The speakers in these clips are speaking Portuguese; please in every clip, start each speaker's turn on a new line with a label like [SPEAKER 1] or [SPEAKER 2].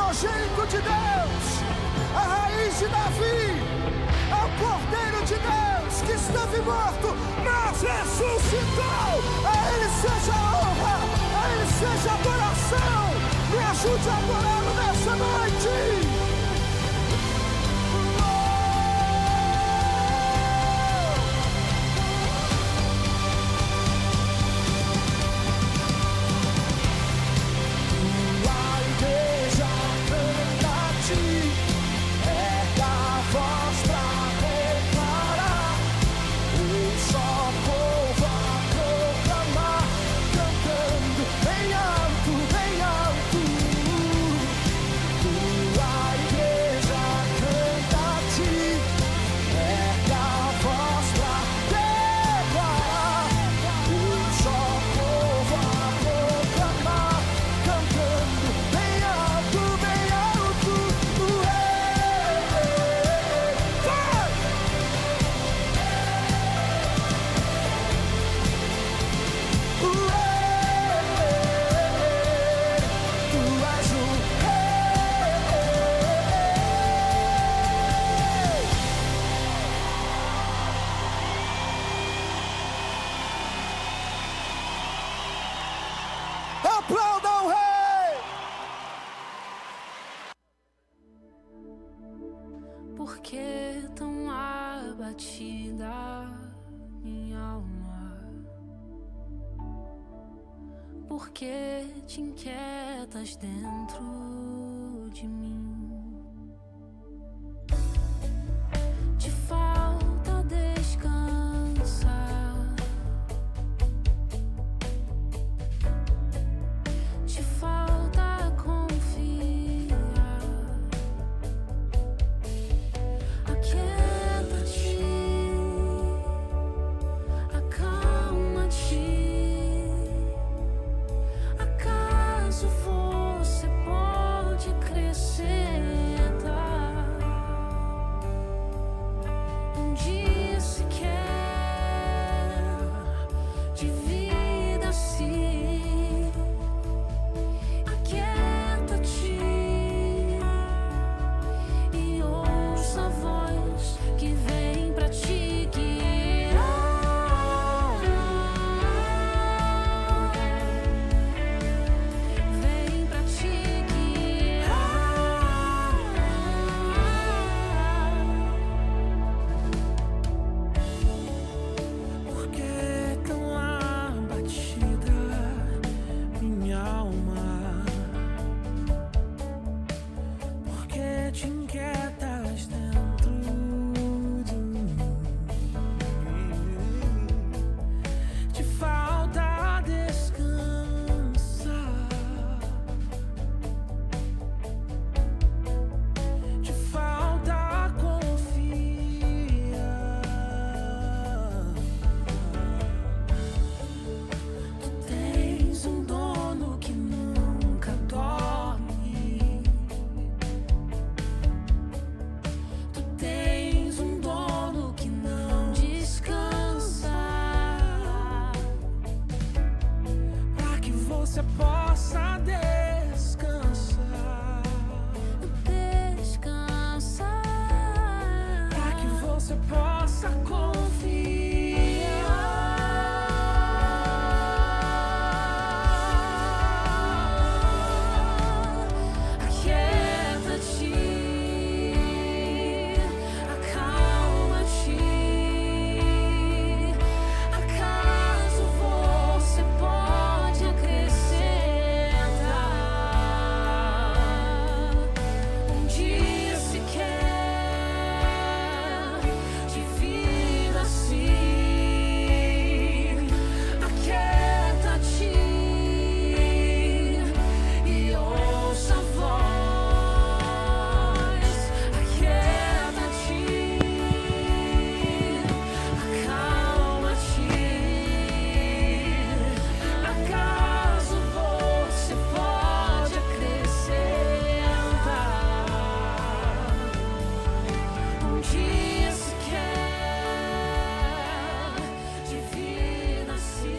[SPEAKER 1] primogênito de Deus, a raiz de Davi, ao Cordeiro de Deus que esteve morto, mas ressuscitou. A Ele seja a honra, a Ele seja a adoração. Me ajude a adorá-lo nessa noite.
[SPEAKER 2] Por que tão abatida minha alma? Por que te inquietas dentro de mim? Te falta descansar, te falta confiar. Aquieta-te, acalma-te. Acaso você pode acrescentar um dia sequer de vida assim? Aquieta-te e ouça a voz que vem pra te guiar. Vem pra te guiar. Por que tão abatida minha alma? Por que te inquietas dentro de mim? Te falta descansar, te falta confiar. Tu tens um dono que nunca dorme. Tu tens um dono que não descansa, para que você possa descansar. Descansar, para que você possa confiar. Aquieta-te, acalma-te. Acaso você pode acrescentar um dia sequer de vida assim? Aquieta-te e ouça a voz. Aquieta-te, acalma-te. Acaso você pode acrescentar um dia sequer de vida assim?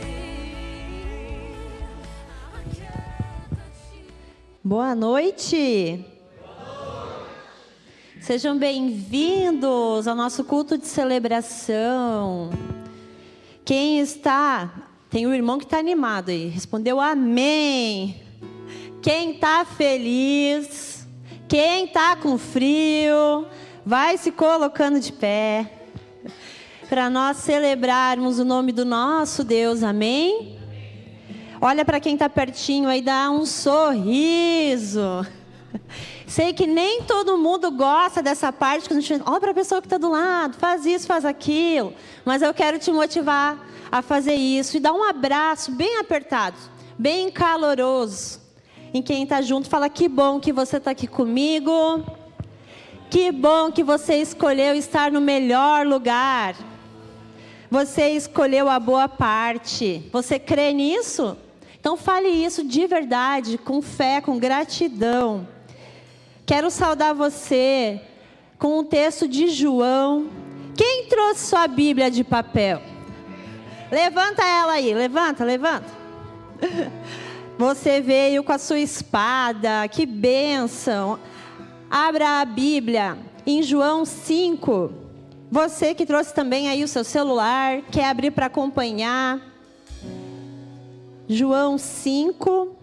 [SPEAKER 2] Aquieta-te.
[SPEAKER 3] Boa noite. Sejam bem-vindos ao nosso culto de celebração. Quem está... Tem um irmão que está animado aí. Respondeu amém. Quem está feliz? Quem está com frio? Vai se colocando de pé. Para nós celebrarmos o nome do nosso Deus. Amém? Olha para quem está pertinho aí, dá um sorriso. Sei que nem todo mundo gosta dessa parte, que a gente olha para a pessoa que está do lado, faz isso, faz aquilo. Mas eu quero te motivar a fazer isso e dar um abraço bem apertado, bem caloroso em quem está junto. Fala, que bom que você está aqui comigo. Que bom que você escolheu estar no melhor lugar. Você escolheu a boa parte. Você crê nisso? Então fale isso de verdade, com fé, com gratidão. Quero saudar você com um texto de João. Quem trouxe sua Bíblia de papel? Levanta ela aí, levanta. Você veio com a sua espada, que bênção. Abra a Bíblia em João 5. Você que trouxe também aí o seu celular, quer abrir para acompanhar. João 5.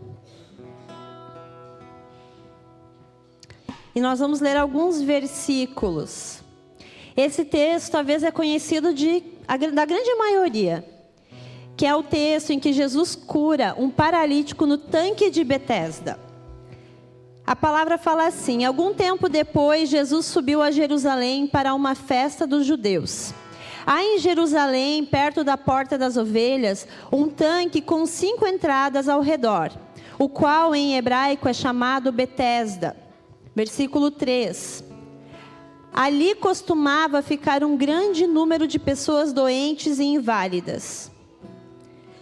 [SPEAKER 3] E nós vamos ler alguns versículos. Esse texto talvez é conhecido da grande maioria, que é o texto em que Jesus cura um paralítico no tanque de Betesda. A palavra fala assim: algum tempo depois, Jesus subiu a Jerusalém para uma festa dos judeus. Há em Jerusalém, perto da Porta das Ovelhas, um tanque com 5 entradas ao redor, o qual em hebraico é chamado Betesda. Versículo 3. Ali costumava ficar um grande número de pessoas doentes e inválidas,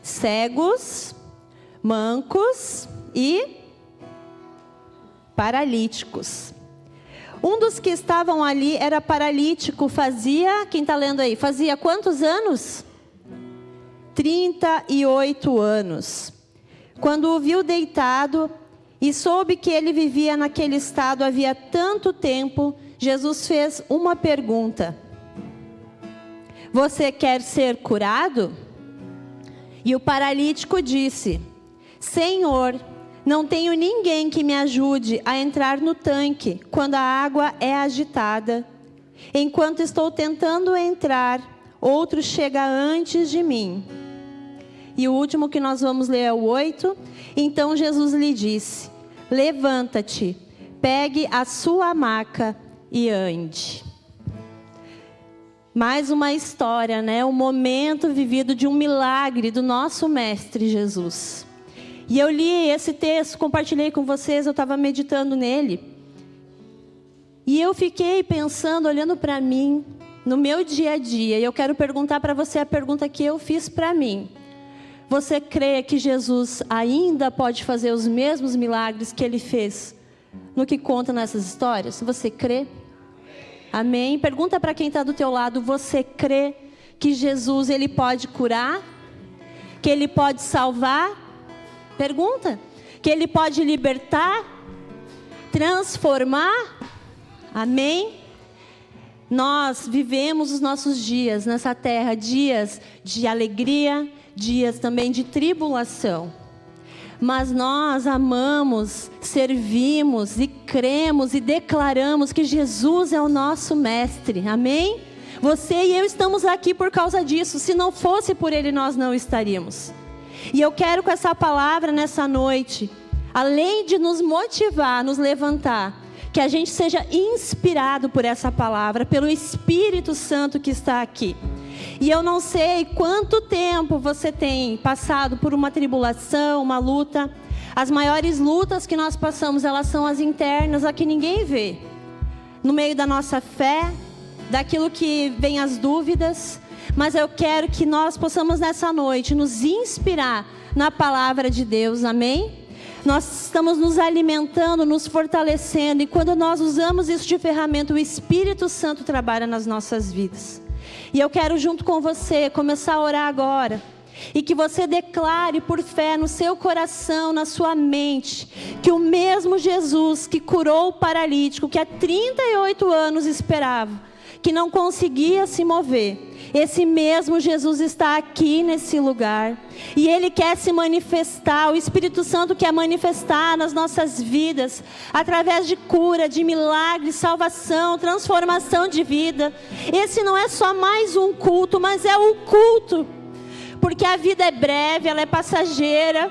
[SPEAKER 3] cegos, mancos e paralíticos. Um dos que estavam ali era paralítico, quem está lendo aí? Fazia quantos anos? 38 anos. Quando o viu deitado e soube que ele vivia naquele estado havia tanto tempo, Jesus fez uma pergunta: você quer ser curado? E o paralítico disse: Senhor, não tenho ninguém que me ajude a entrar no tanque quando a água é agitada. Enquanto estou tentando entrar, outro chega antes de mim. E o último que nós vamos ler é o 8. Então Jesus lhe disse: levanta-te, pegue a sua maca e ande. Mais uma história, né? Um momento vivido de um milagre do nosso Mestre Jesus. E eu li esse texto, compartilhei com vocês, eu estava meditando nele. E eu fiquei pensando, olhando para mim, no meu dia a dia. E eu quero perguntar para você a pergunta que eu fiz para mim. Você crê que Jesus ainda pode fazer os mesmos milagres que Ele fez no que conta nessas histórias? Você crê? Amém? Pergunta para quem está do teu lado, você crê que Jesus Ele pode curar? Que Ele pode salvar? Pergunta. Que Ele pode libertar? Transformar? Amém? Nós vivemos os nossos dias nessa terra, dias de alegria, dias também de tribulação. Mas nós amamos, servimos e cremos e declaramos que Jesus é o nosso mestre. Amém? Você e eu estamos aqui por causa disso. Se não fosse por Ele, nós não estaríamos. E eu quero com essa palavra nessa noite, além de nos motivar, nos levantar, que a gente seja inspirado por essa palavra, pelo Espírito Santo que está aqui. E eu não sei quanto tempo você tem passado por uma tribulação, uma luta. As maiores lutas que nós passamos, elas são as internas, a que ninguém vê. No meio da nossa fé, daquilo que vem as dúvidas. Mas eu quero que nós possamos nessa noite nos inspirar na palavra de Deus, amém? Nós estamos nos alimentando, nos fortalecendo. E quando nós usamos isso de ferramenta, o Espírito Santo trabalha nas nossas vidas. E eu quero junto com você começar a orar agora. E que você declare por fé no seu coração, na sua mente, que o mesmo Jesus que curou o paralítico, que há 38 anos esperava, que não conseguia se mover, esse mesmo Jesus está aqui nesse lugar. E Ele quer se manifestar, o Espírito Santo quer manifestar nas nossas vidas, através de cura, de milagre, salvação, transformação de vida. Esse não é só mais um culto, mas é o culto. Porque a vida é breve, ela é passageira,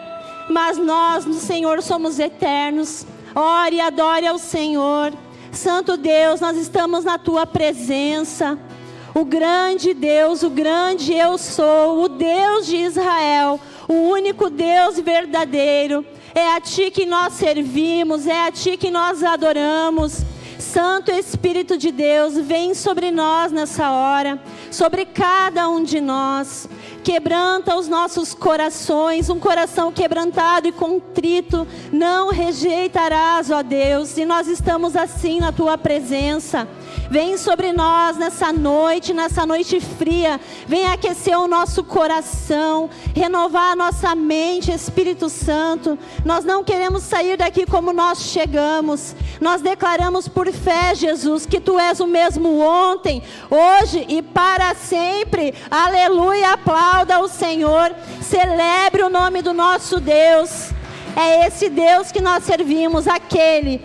[SPEAKER 3] mas nós no Senhor somos eternos. Ore e adore ao Senhor. Santo Deus, nós estamos na Tua presença. O grande Deus, o grande eu sou, o Deus de Israel, o único Deus verdadeiro. É a Ti que nós servimos, é a Ti que nós adoramos. Santo Espírito de Deus, vem sobre nós nessa hora, sobre cada um de nós. Quebranta os nossos corações, um coração quebrantado e contrito não rejeitarás, ó Deus. E nós estamos assim na Tua presença. Vem sobre nós nessa noite fria. Vem aquecer o nosso coração, renovar a nossa mente, Espírito Santo. Nós não queremos sair daqui como nós chegamos. Nós declaramos por fé, Jesus, que Tu és o mesmo ontem, hoje e para sempre. Aleluia, aplauda o Senhor. Celebre o nome do nosso Deus. É esse Deus que nós servimos, aquele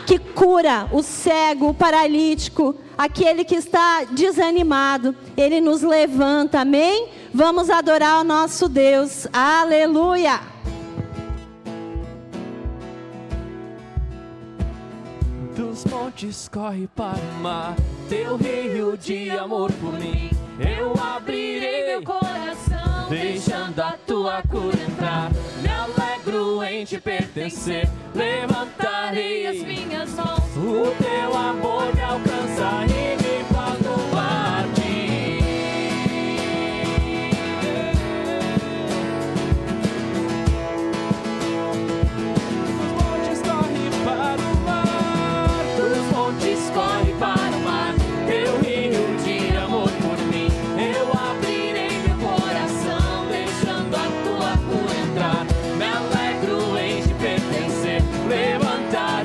[SPEAKER 3] que cura o cego, o paralítico, aquele que está desanimado. Ele nos levanta, amém? Vamos adorar o nosso Deus. Aleluia!
[SPEAKER 4] Dos montes corre para o mar, Teu rio de amor por mim. Eu abrirei meu coração, deixando a Tua cura entrar. Me alegro em Te pertencer, levantarei as minhas mãos. O Teu amor me alcança e me faz louvar-Te. Dos montes corre para o mar, dos montes corre para o mar. Teu rio de amor por mim. Eu abrirei meu coração, deixando a Tua cura entrar. Me alegro em Te pertencer, levantar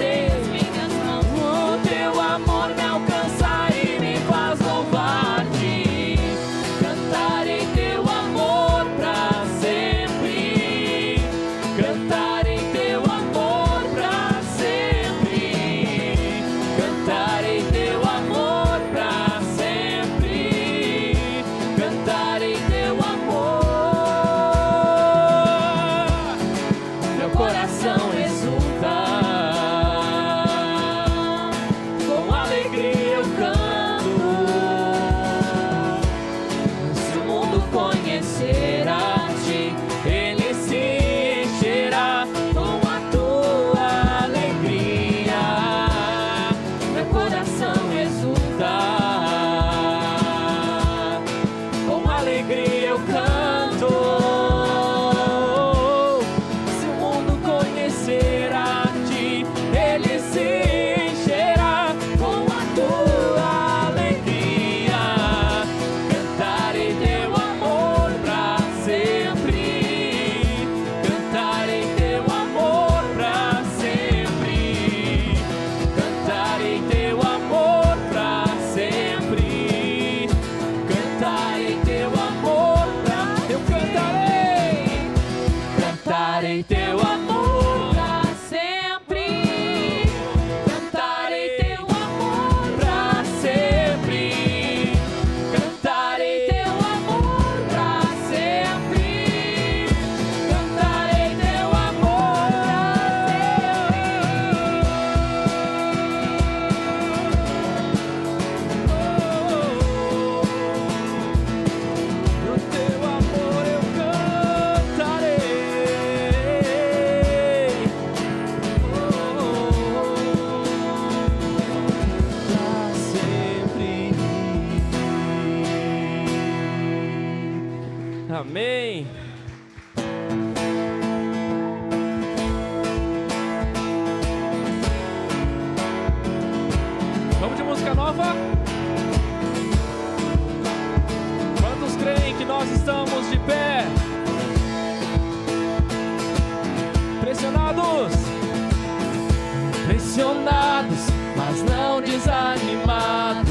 [SPEAKER 4] pressionados, mas não desanimados,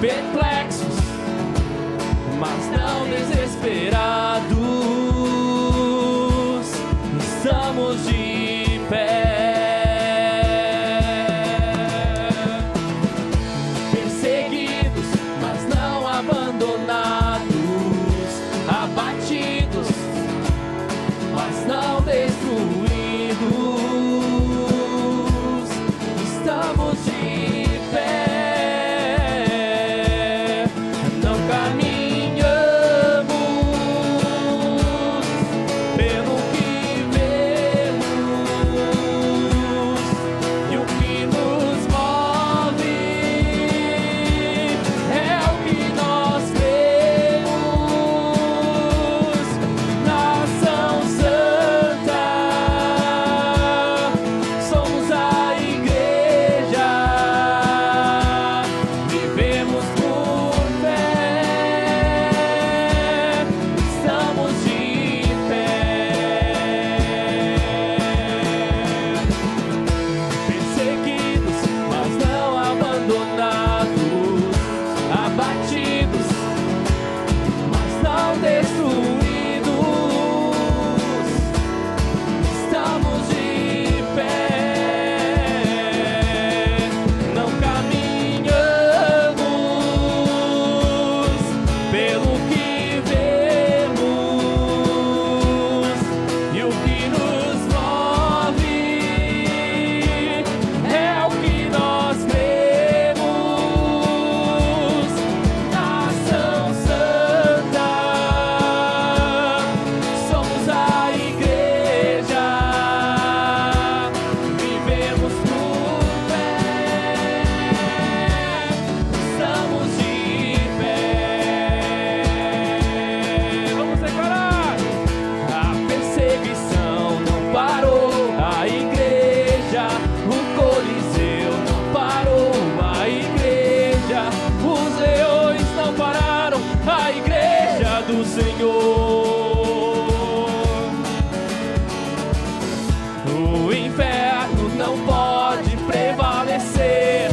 [SPEAKER 4] perplexos, mas não desesperados, estamos de pé. Perseguidos, mas não abandonados, abatidos, mas não destruídos, estamos de pé. Não caminhamos pelo que vemos, e o que nos move é o que nós vemos. Nação Santa, somos a igreja, vivemos por fé, estamos de pé. Perseguidos, mas não abandonados, abatidos, mas não destruídos, estamos de pé. Não caminhamos pelo que vemos, e o que nos move é o que nós cremos. Nação Santa, somos a igreja, vivemos por fé, estamos de pé. Vamos declarar: a perseguição não parou a igreja, o Coliseu não parou a igreja, os leões não pararam a igreja do Senhor. O inferno não pode prevalecer.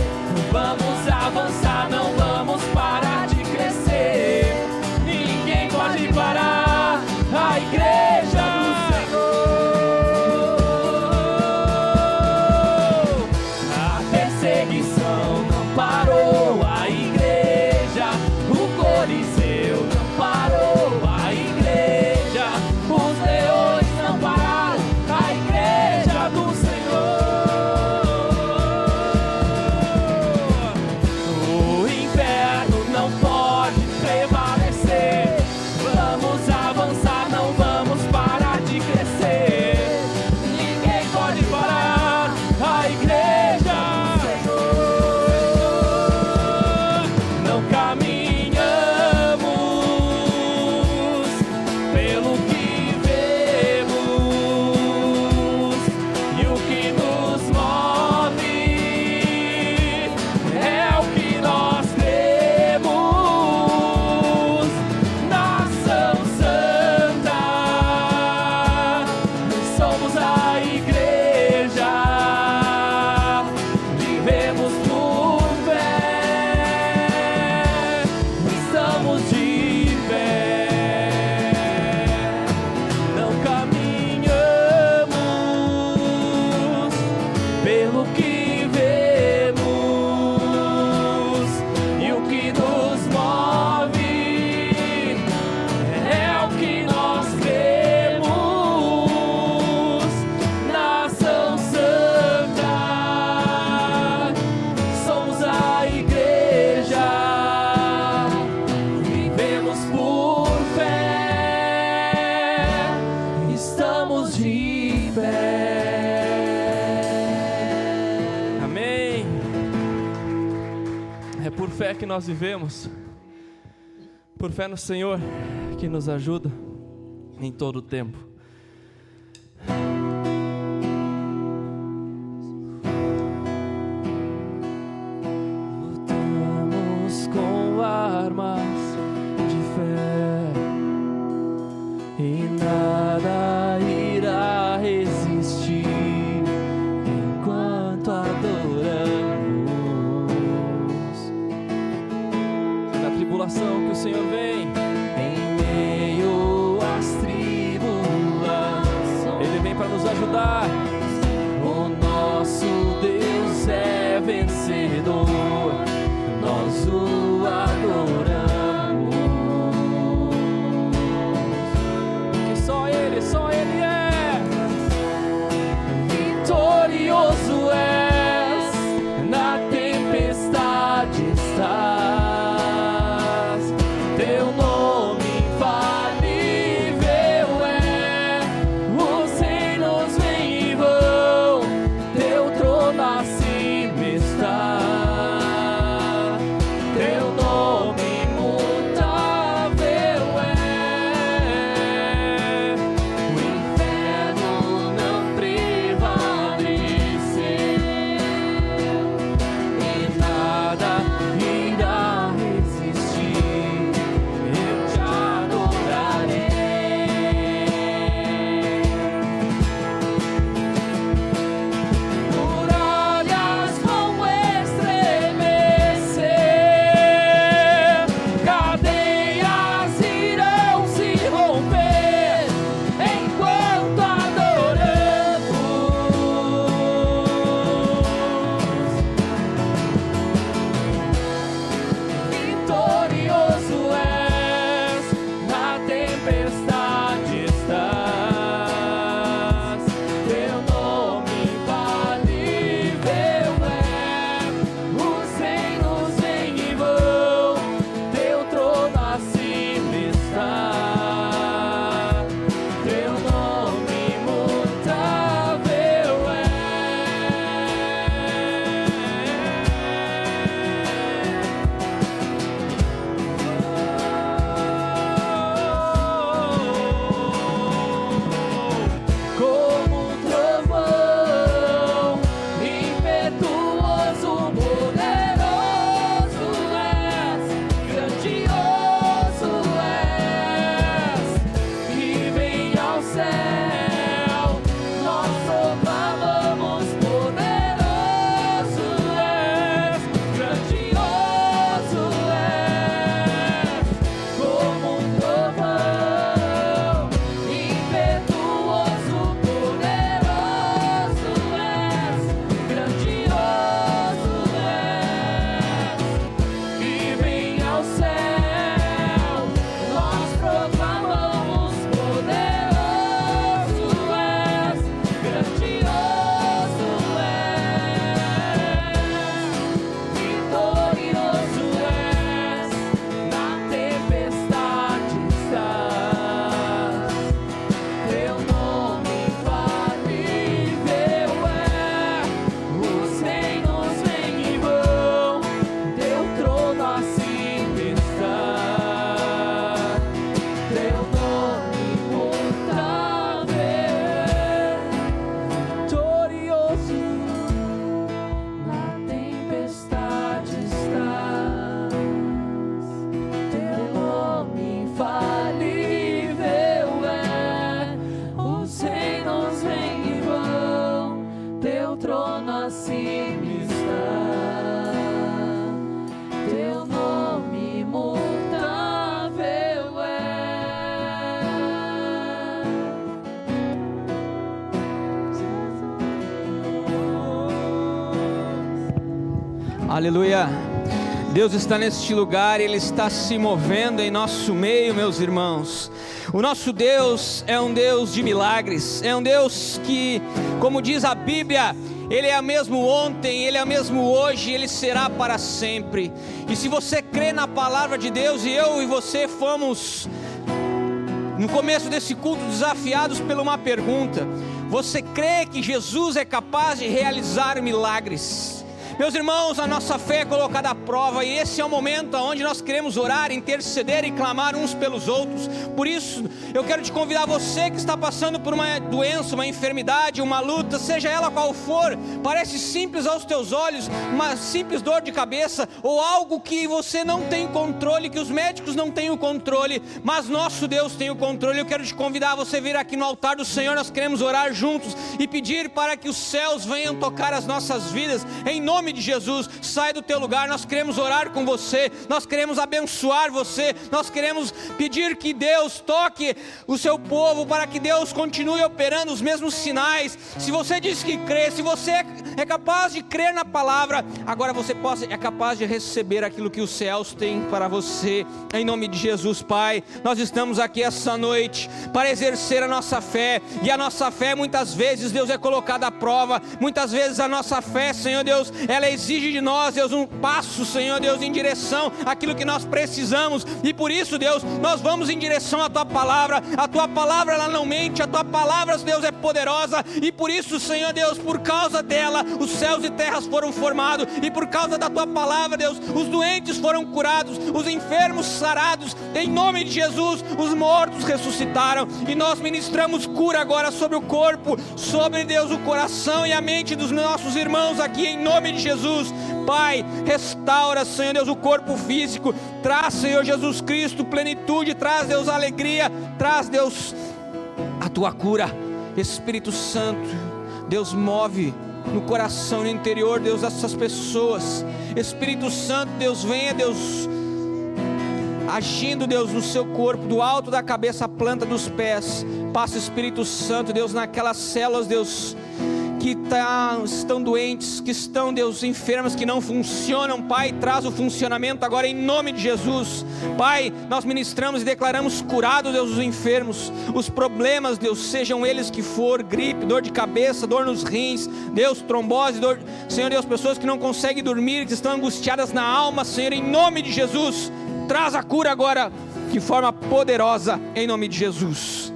[SPEAKER 4] Vamos avançar, não vamos parar de crescer. Ninguém pode parar a igreja do Senhor. A perseguição não parou a igreja, o Coliseu não parou a igreja, os leões não pararam a igreja do Senhor. O inferno não pode prevalecer. Vamos avançar, não vamos parar de crescer. Ninguém pode parar a igreja do Senhor. Não caminhamos pelo que vemos, e o que nos move é o que nós cremos. Nação Santa, somos a igreja, vivemos por fé, estamos de pé. Não caminhamos pelo que vemos, e o que nos move é o que nós cremos. Nação Santa, somos a igreja, vivemos por fé, estamos de pé. Amém. É por fé que nós vivemos, por fé no Senhor que nos ajuda em todo o tempo. Lutamos com armas de fé, e nada irá resistir enquanto vencedor, nós o adoramos. Que só Ele é. Vitorioso és, na tempestade estás. Teu nome infalível é. Os reinos vêm e vão, teu trono acima está. Teu nome imutável é. O inferno não prevaleceu e nada irá resistir. Eu te adorarei. Muralhas vão estremecer, cadeias irão se romper enquanto adoramos. Vitorioso és, na tempestade estás. Teu nome infalível é. Os reinos vêm e vão, teu trono acima está. Teu nome imutável é. Como um trovão, impetuoso, poderoso és, grandioso és, que vem ao céu, nós proclamamos. Poderoso és, grandioso és, como um trovão, impetuoso, poderoso és, grandioso és, que vem ao céu, nós proclamamos. Poderoso és, grandioso és, vitorioso és, na tempestade estás. Teu nome infalível é. Os reinos vêm e vão, teu trono acima está. Teu nome imutável é. Vitorioso, na tempestade estás. Teu nome infalível é. Os reinos vêm e vão, teu trono acima está. Teu nome imutável é.
[SPEAKER 5] Aleluia. Deus está neste lugar, Ele está se movendo em nosso meio, meus irmãos. O nosso Deus é um Deus de milagres, é um Deus que, como diz a Bíblia, Ele é o mesmo ontem, Ele é o mesmo hoje, Ele será para sempre. E se você crê na palavra de Deus, e eu e você fomos, no começo desse culto, desafiados por uma pergunta: você crê que Jesus é capaz de realizar milagres? Meus irmãos, a nossa fé é colocada à prova, e esse é o momento onde nós queremos orar, interceder e clamar uns pelos outros. Por isso, eu quero te convidar, você que está passando por uma doença, uma enfermidade, uma luta, seja ela qual for, parece simples aos teus olhos, uma simples dor de cabeça, ou algo que você não tem controle, que os médicos não têm o controle, mas nosso Deus tem o controle. Eu quero te convidar a você vir aqui no altar do Senhor. Nós queremos orar juntos e pedir para que os céus venham tocar as nossas vidas, em nome nome de Jesus, sai do teu lugar. Nós queremos orar com você, nós queremos abençoar você, nós queremos pedir que Deus toque o seu povo, para que Deus continue operando os mesmos sinais. Se você diz que crê, se você é capaz de crer na palavra, agora você é capaz de receber aquilo que os céus têm para você, em nome de Jesus. Pai, nós estamos aqui essa noite para exercer a nossa fé, e a nossa fé muitas vezes, Deus, é colocada à prova. Muitas vezes a nossa fé, Senhor Deus, ela exige de nós, Deus, um passo, Senhor Deus, em direção àquilo que nós precisamos, e por isso, Deus, nós vamos em direção à Tua palavra. A Tua palavra, ela não mente, a Tua palavra, Deus, é poderosa, e por isso, Senhor Deus, por causa dela, os céus e terras foram formados, e por causa da Tua palavra, Deus, os doentes foram curados, os enfermos sarados, em nome de Jesus, os mortos ressuscitaram, e nós ministramos cura agora sobre o corpo, sobre, Deus, o coração e a mente dos nossos irmãos aqui, em nome de Jesus. Pai, restaura, Senhor Deus, o corpo físico, traz, Senhor Jesus Cristo, plenitude, traz, Deus, alegria, traz, Deus, a Tua cura. Espírito Santo, Deus, move no coração, no interior, Deus, dessas pessoas. Espírito Santo, Deus, venha, Deus, agindo, Deus, no seu corpo, do alto da cabeça à planta dos pés. Passa, Espírito Santo, Deus, naquelas células, Deus, que estão doentes, que estão, Deus, enfermas, que não funcionam. Pai, traz o funcionamento agora em nome de Jesus. Pai, nós ministramos e declaramos curado, Deus, os enfermos, os problemas, Deus, sejam eles que for, gripe, dor de cabeça, dor nos rins, Deus, trombose, dor, Senhor Deus, pessoas que não conseguem dormir, que estão angustiadas na alma, Senhor, em nome de Jesus, traz a cura agora, de forma poderosa, em nome de Jesus.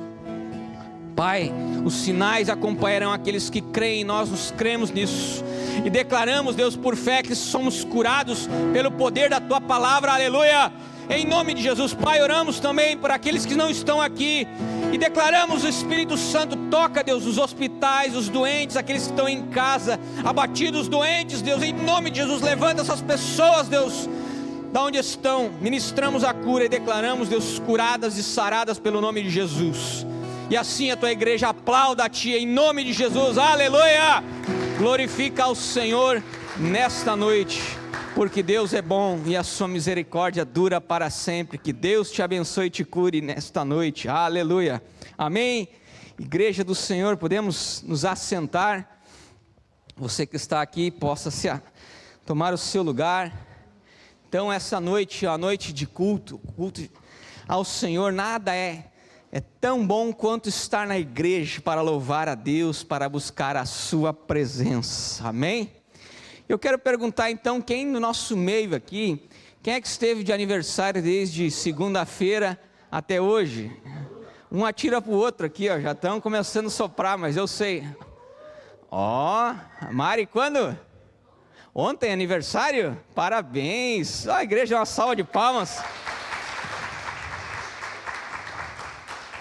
[SPEAKER 5] Pai, os sinais acompanharão aqueles que creem, nós nos cremos nisso, e declaramos, Deus, por fé, que somos curados pelo poder da Tua palavra, aleluia, em nome de Jesus. Pai, oramos também por aqueles que não estão aqui, e declaramos: o Espírito Santo toca, Deus, os hospitais, os doentes, aqueles que estão em casa, abatidos, doentes, Deus, em nome de Jesus, levanta essas pessoas, Deus, da onde estão, ministramos a cura e declaramos, Deus, curadas e saradas pelo nome de Jesus. E assim a Tua igreja aplauda a Ti em nome de Jesus, aleluia. Glorifica ao Senhor nesta noite, porque Deus é bom e a sua misericórdia dura para sempre. Que Deus te abençoe e te cure nesta noite, aleluia, amém. Igreja do Senhor, podemos nos assentar. Você que está aqui, possa tomar o seu lugar. Então essa noite, a noite de culto ao Senhor, nada é tão bom quanto estar na igreja para louvar a Deus, para buscar a sua presença, amém? Eu quero perguntar então, quem no nosso meio aqui, quem é que esteve de aniversário desde segunda-feira até hoje? Um atira para o outro aqui, ó, já estão começando a soprar, mas eu sei. Ó, Mari, quando? Ontem, aniversário? Parabéns, a igreja, uma salva de palmas.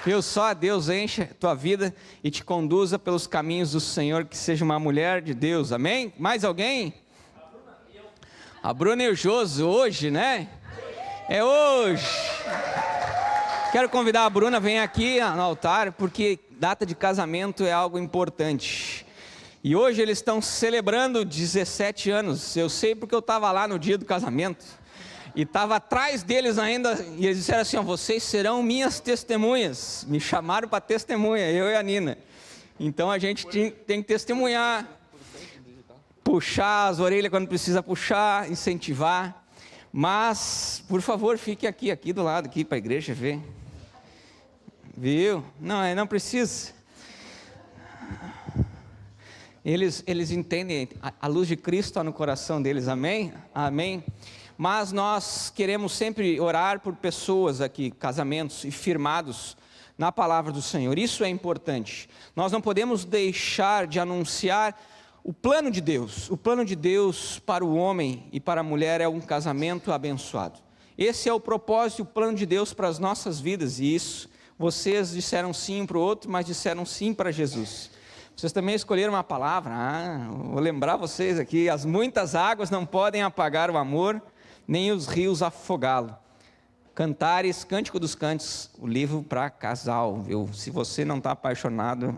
[SPEAKER 5] Eu só a Deus enche a tua vida e te conduza pelos caminhos do Senhor, que seja uma mulher de Deus, amém? Mais alguém? A Bruna e o Joso, hoje, né? É hoje. Quero convidar a Bruna, vem aqui no altar, porque data de casamento é algo importante. E hoje eles estão celebrando 17 anos, eu sei porque eu estava lá no dia do casamento. E estava atrás deles ainda, e eles disseram assim: ó, vocês serão minhas testemunhas. Me chamaram para testemunha, eu e a Nina. Então a gente tem que testemunhar, puxar as orelhas quando precisa puxar, incentivar. Mas, por favor, fique aqui do lado, aqui para a igreja ver. Viu? Não precisa. Eles entendem, a luz de Cristo está no coração deles, amém? Amém. Mas nós queremos sempre orar por pessoas aqui, casamentos, e firmados na palavra do Senhor. Isso é importante. Nós não podemos deixar de anunciar o plano de Deus. O plano de Deus para o homem e para a mulher é um casamento abençoado. Esse é o propósito e o plano de Deus para as nossas vidas. E isso, vocês disseram sim para o outro, mas disseram sim para Jesus. Vocês também escolheram uma palavra. Vou lembrar vocês aqui: as muitas águas não podem apagar o amor, nem os rios afogá-lo. Cantares, Cântico dos Cânticos, o livro para casal, viu? Se você não está apaixonado,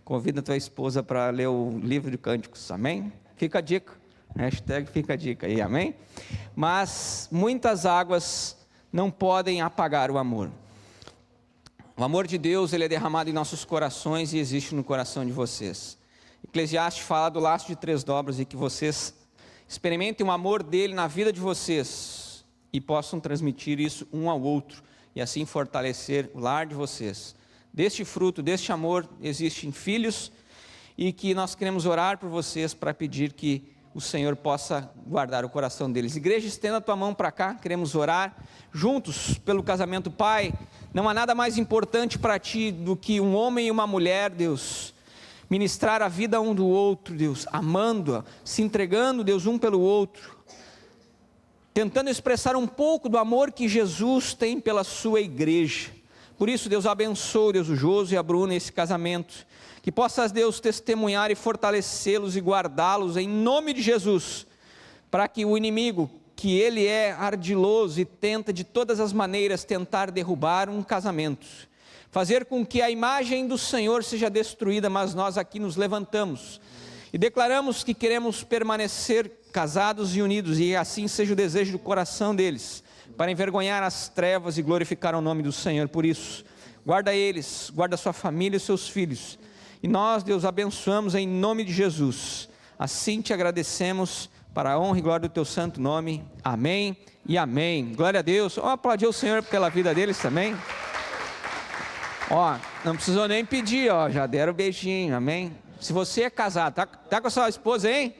[SPEAKER 5] convida a tua esposa para ler o livro de Cânticos, amém? Fica a dica, Hashtag fica a dica aí, amém? Mas muitas águas não podem apagar o amor. O amor de Deus, ele é derramado em nossos corações e existe no coração de vocês. Eclesiastes fala do laço de 3 dobras e que vocês experimentem o amor dele na vida de vocês e possam transmitir isso um ao outro e assim fortalecer o lar de vocês. Deste fruto, deste amor, existem filhos e que nós queremos orar por vocês para pedir que o Senhor possa guardar o coração deles. Igreja, estenda a tua mão para cá, queremos orar juntos pelo casamento. Pai, não há nada mais importante para ti do que um homem e uma mulher, Deus, ministrar a vida um do outro, Deus, amando-a, se entregando, Deus, um pelo outro, tentando expressar um pouco do amor que Jesus tem pela sua igreja. Por isso, Deus, abençoe, Deus, o Joso e a Bruna nesse casamento, que possas, Deus, testemunhar e fortalecê-los e guardá-los em nome de Jesus, para que o inimigo, que ele é ardiloso e tenta de todas as maneiras tentar derrubar um casamento, fazer com que a imagem do Senhor seja destruída, mas nós aqui nos levantamos e declaramos que queremos permanecer casados e unidos, e assim seja o desejo do coração deles, para envergonhar as trevas e glorificar o nome do Senhor. Por isso, guarda eles, guarda sua família e seus filhos, e nós, Deus, abençoamos em nome de Jesus. Assim te agradecemos, para a honra e glória do teu santo nome. Amém e amém. Glória a Deus. Vamos aplaudir o Senhor pela vida deles também. Ó, não precisou nem pedir, ó, já deram um beijinho, amém? Se você é casado, tá com a sua esposa, hein?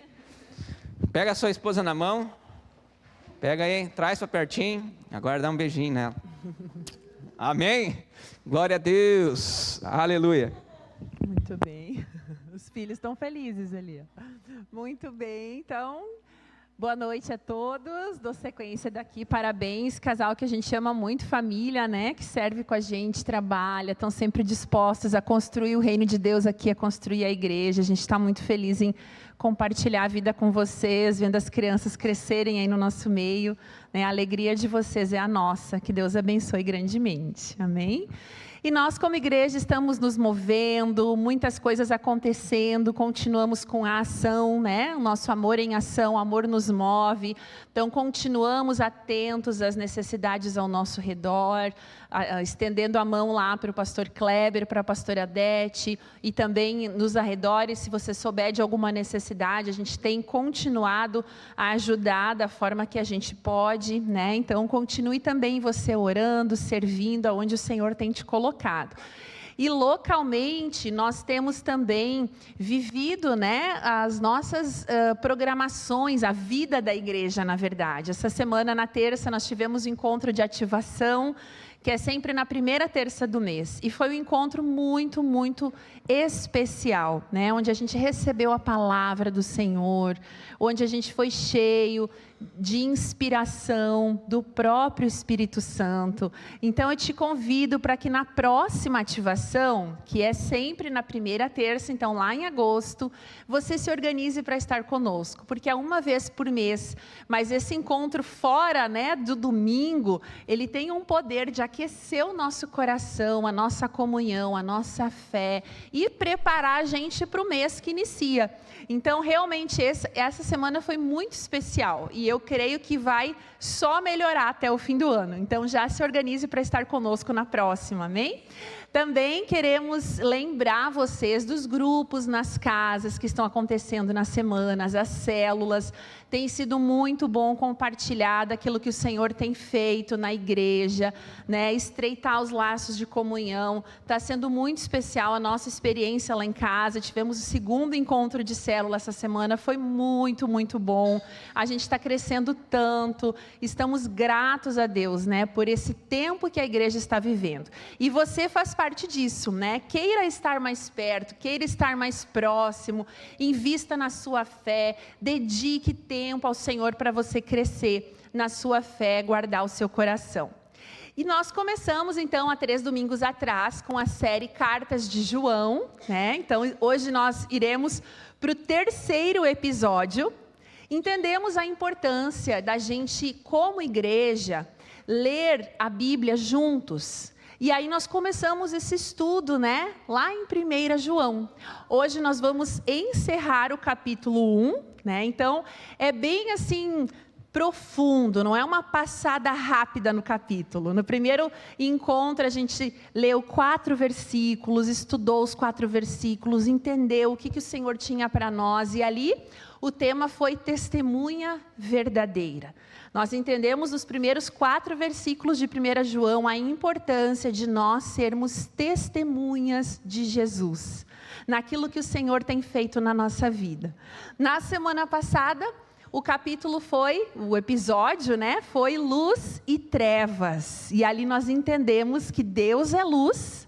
[SPEAKER 5] Pega a sua esposa na mão, pega aí, traz para pertinho, agora dá um beijinho nela. Amém? Glória a Deus, aleluia.
[SPEAKER 6] Muito bem, os filhos estão felizes ali. Muito bem, então, boa noite a todos, dou sequência daqui, parabéns, casal que a gente ama muito, família, né, que serve com a gente, trabalha, estão sempre dispostos a construir o reino de Deus aqui, a construir a igreja. A gente está muito feliz em compartilhar a vida com vocês, vendo as crianças crescerem aí no nosso meio, né, a alegria de vocês é a nossa, que Deus abençoe grandemente, amém? E nós, como igreja, estamos nos movendo, muitas coisas acontecendo, continuamos com a ação, né? O nosso amor em ação, o amor nos move. Então, continuamos atentos às necessidades ao nosso redor, estendendo a mão lá para o pastor Kleber, para a pastora Adete, e também nos arredores, se você souber de alguma necessidade, a gente tem continuado a ajudar da forma que a gente pode, né? Então, continue também você orando, servindo, aonde o Senhor tem te colocado. E localmente nós temos também vivido, né, as nossas programações, a vida da igreja, na verdade. Essa semana, na terça, nós tivemos um encontro de ativação, que é sempre na primeira terça do mês. E foi um encontro muito, muito especial, né? Onde a gente recebeu a palavra do Senhor, onde a gente foi cheio de inspiração do próprio Espírito Santo. Então eu te convido para que na próxima ativação, que é sempre na primeira terça, então lá em agosto, você se organize para estar conosco, porque é uma vez por mês, mas esse encontro fora, né, do domingo, ele tem um poder de aquecer o nosso coração, a nossa comunhão, a nossa fé e preparar a gente para o mês que inicia. Então, realmente, essa semana foi muito especial e eu creio que vai só melhorar até o fim do ano. Então, já se organize para estar conosco na próxima, amém? Também queremos lembrar vocês dos grupos nas casas que estão acontecendo nas semanas, as células. Tem sido muito bom compartilhar daquilo que o Senhor tem feito na igreja, né? Estreitar os laços de comunhão. Está sendo muito especial a nossa experiência lá em casa. Tivemos o 2º encontro de célula essa semana, foi muito, muito bom. A gente está crescendo tanto, estamos gratos a Deus, né, por esse tempo que a igreja está vivendo. E você faz parte disso, né? Queira estar mais perto, queira estar mais próximo, invista na sua fé, dedique tempo ao Senhor para você crescer na sua fé, guardar o seu coração. E nós começamos, então, há 3 domingos atrás, com a série Cartas de João, né? Então, hoje nós iremos para o 3º episódio. Entendemos a importância da gente, como igreja, ler a Bíblia juntos. E aí nós começamos esse estudo, né? Lá em 1 João. Hoje nós vamos encerrar o capítulo 1 né? Então, é bem assim profundo, não é uma passada rápida no capítulo. No primeiro encontro, a gente leu 4 versículos, estudou os 4 versículos, entendeu o que o Senhor tinha para nós, e ali o tema foi testemunha verdadeira. Nós entendemos nos primeiros 4 versículos de 1 João a importância de nós sermos testemunhas de Jesus, naquilo que o Senhor tem feito na nossa vida. Na semana passada, o episódio, né, foi luz e trevas. E ali nós entendemos que Deus é luz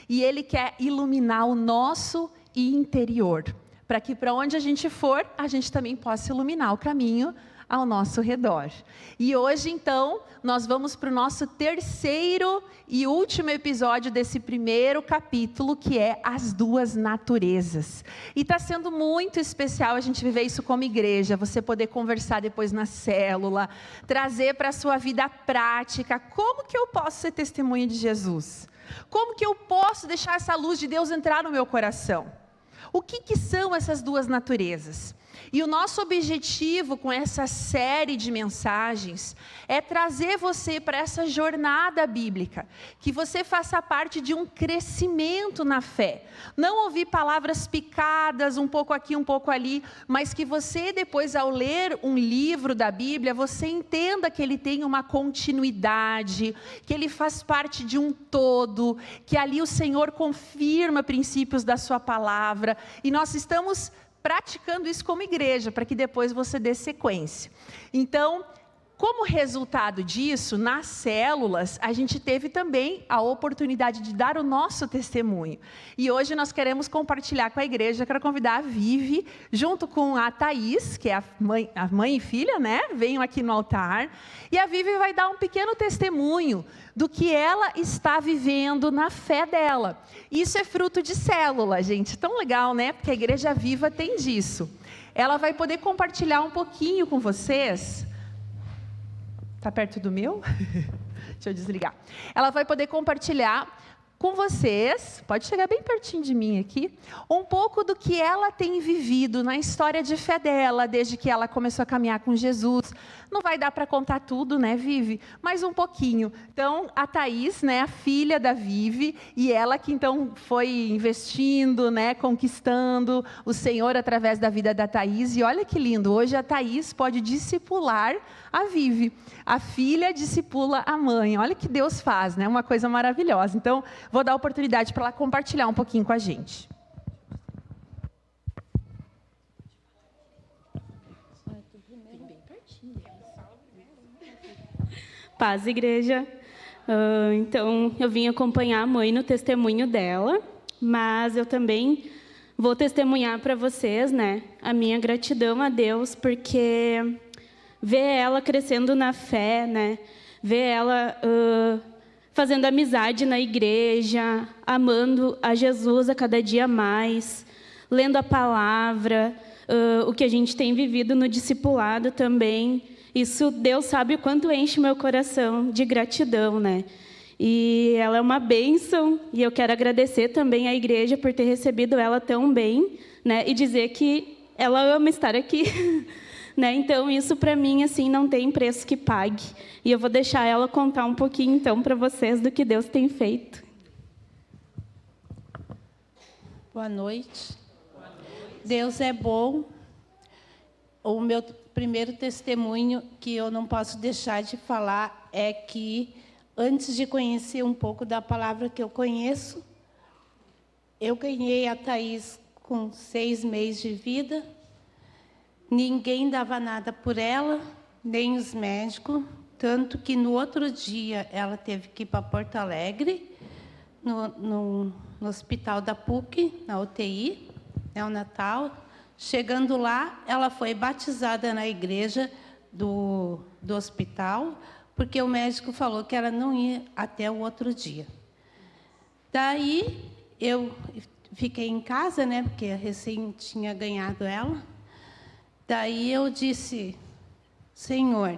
[SPEAKER 6] e Ele quer iluminar o nosso interior, para que para onde a gente for, a gente também possa iluminar o caminho ao nosso redor. E hoje, então, nós vamos para o nosso terceiro e último episódio desse primeiro capítulo, que é as 2 naturezas. E está sendo muito especial a gente viver isso como igreja, você poder conversar depois na célula, trazer para a sua vida prática, como que eu posso ser testemunha de Jesus? Como que eu posso deixar essa luz de Deus entrar no meu coração? O que são essas 2 naturezas? E o nosso objetivo com essa série de mensagens é trazer você para essa jornada bíblica, que você faça parte de um crescimento na fé. Não ouvir palavras picadas, um pouco aqui, um pouco ali, mas que você depois, ao ler um livro da Bíblia, você entenda que ele tem uma continuidade, que ele faz parte de um todo, que ali o Senhor confirma princípios da sua palavra, e nós estamos praticando isso como igreja, para que depois você dê sequência. Então, como resultado disso, nas células, a gente teve também a oportunidade de dar o nosso testemunho. E hoje nós queremos compartilhar com a igreja, quero convidar a Vivi, junto com a Thaís, que é a mãe e filha, né? Venham aqui no altar. E a Vivi vai dar um pequeno testemunho do que ela está vivendo na fé dela. Isso é fruto de célula, gente. Tão legal, né? Porque a Igreja Viva tem disso. Ela vai poder compartilhar um pouquinho com vocês. Está perto do meu? Deixa eu desligar. Ela vai poder compartilhar com vocês, pode chegar bem pertinho de mim aqui, um pouco do que ela tem vivido na história de fé dela, desde que ela começou a caminhar com Jesus. Não vai dar para contar tudo, né, Vivi? Mas um pouquinho. Então, a Thaís, né, a filha da Vivi, e ela que então foi investindo, né, conquistando o Senhor através da vida da Thaís. E olha que lindo, hoje a Thaís pode discipular a Vivi. A filha discipula a mãe. Olha que Deus faz, né? Uma coisa maravilhosa. Então, vou dar a oportunidade para ela compartilhar um pouquinho com a gente.
[SPEAKER 7] Paz, igreja. Então, eu vim acompanhar a mãe no testemunho dela, mas eu também vou testemunhar para vocês, né, a minha gratidão a Deus, porque ver ela crescendo na fé, né, ver ela fazendo amizade na igreja, amando a Jesus a cada dia mais, lendo a palavra, o que a gente tem vivido no discipulado também. Isso, Deus sabe o quanto enche meu coração de gratidão, né? E ela é uma bênção, e eu quero agradecer também à igreja por ter recebido ela tão bem, né? E dizer que ela ama estar aqui, né? Então, isso para mim, assim, não tem preço que pague. E eu vou deixar ela contar um pouquinho, então, para vocês do que Deus tem feito.
[SPEAKER 8] Boa noite. Deus é bom. O meu primeiro testemunho que eu não posso deixar de falar é que, antes de conhecer um pouco da palavra que eu conheço, eu ganhei a Thaís com 6 meses de vida. Ninguém dava nada por ela, nem os médicos, tanto que no outro dia ela teve que ir para Porto Alegre, no hospital da PUC, na UTI, neonatal. Chegando lá, ela foi batizada na igreja do hospital, porque o médico falou que ela não ia até o outro dia. Daí, eu fiquei em casa, né, porque eu recém tinha ganhado ela. Daí eu disse, Senhor,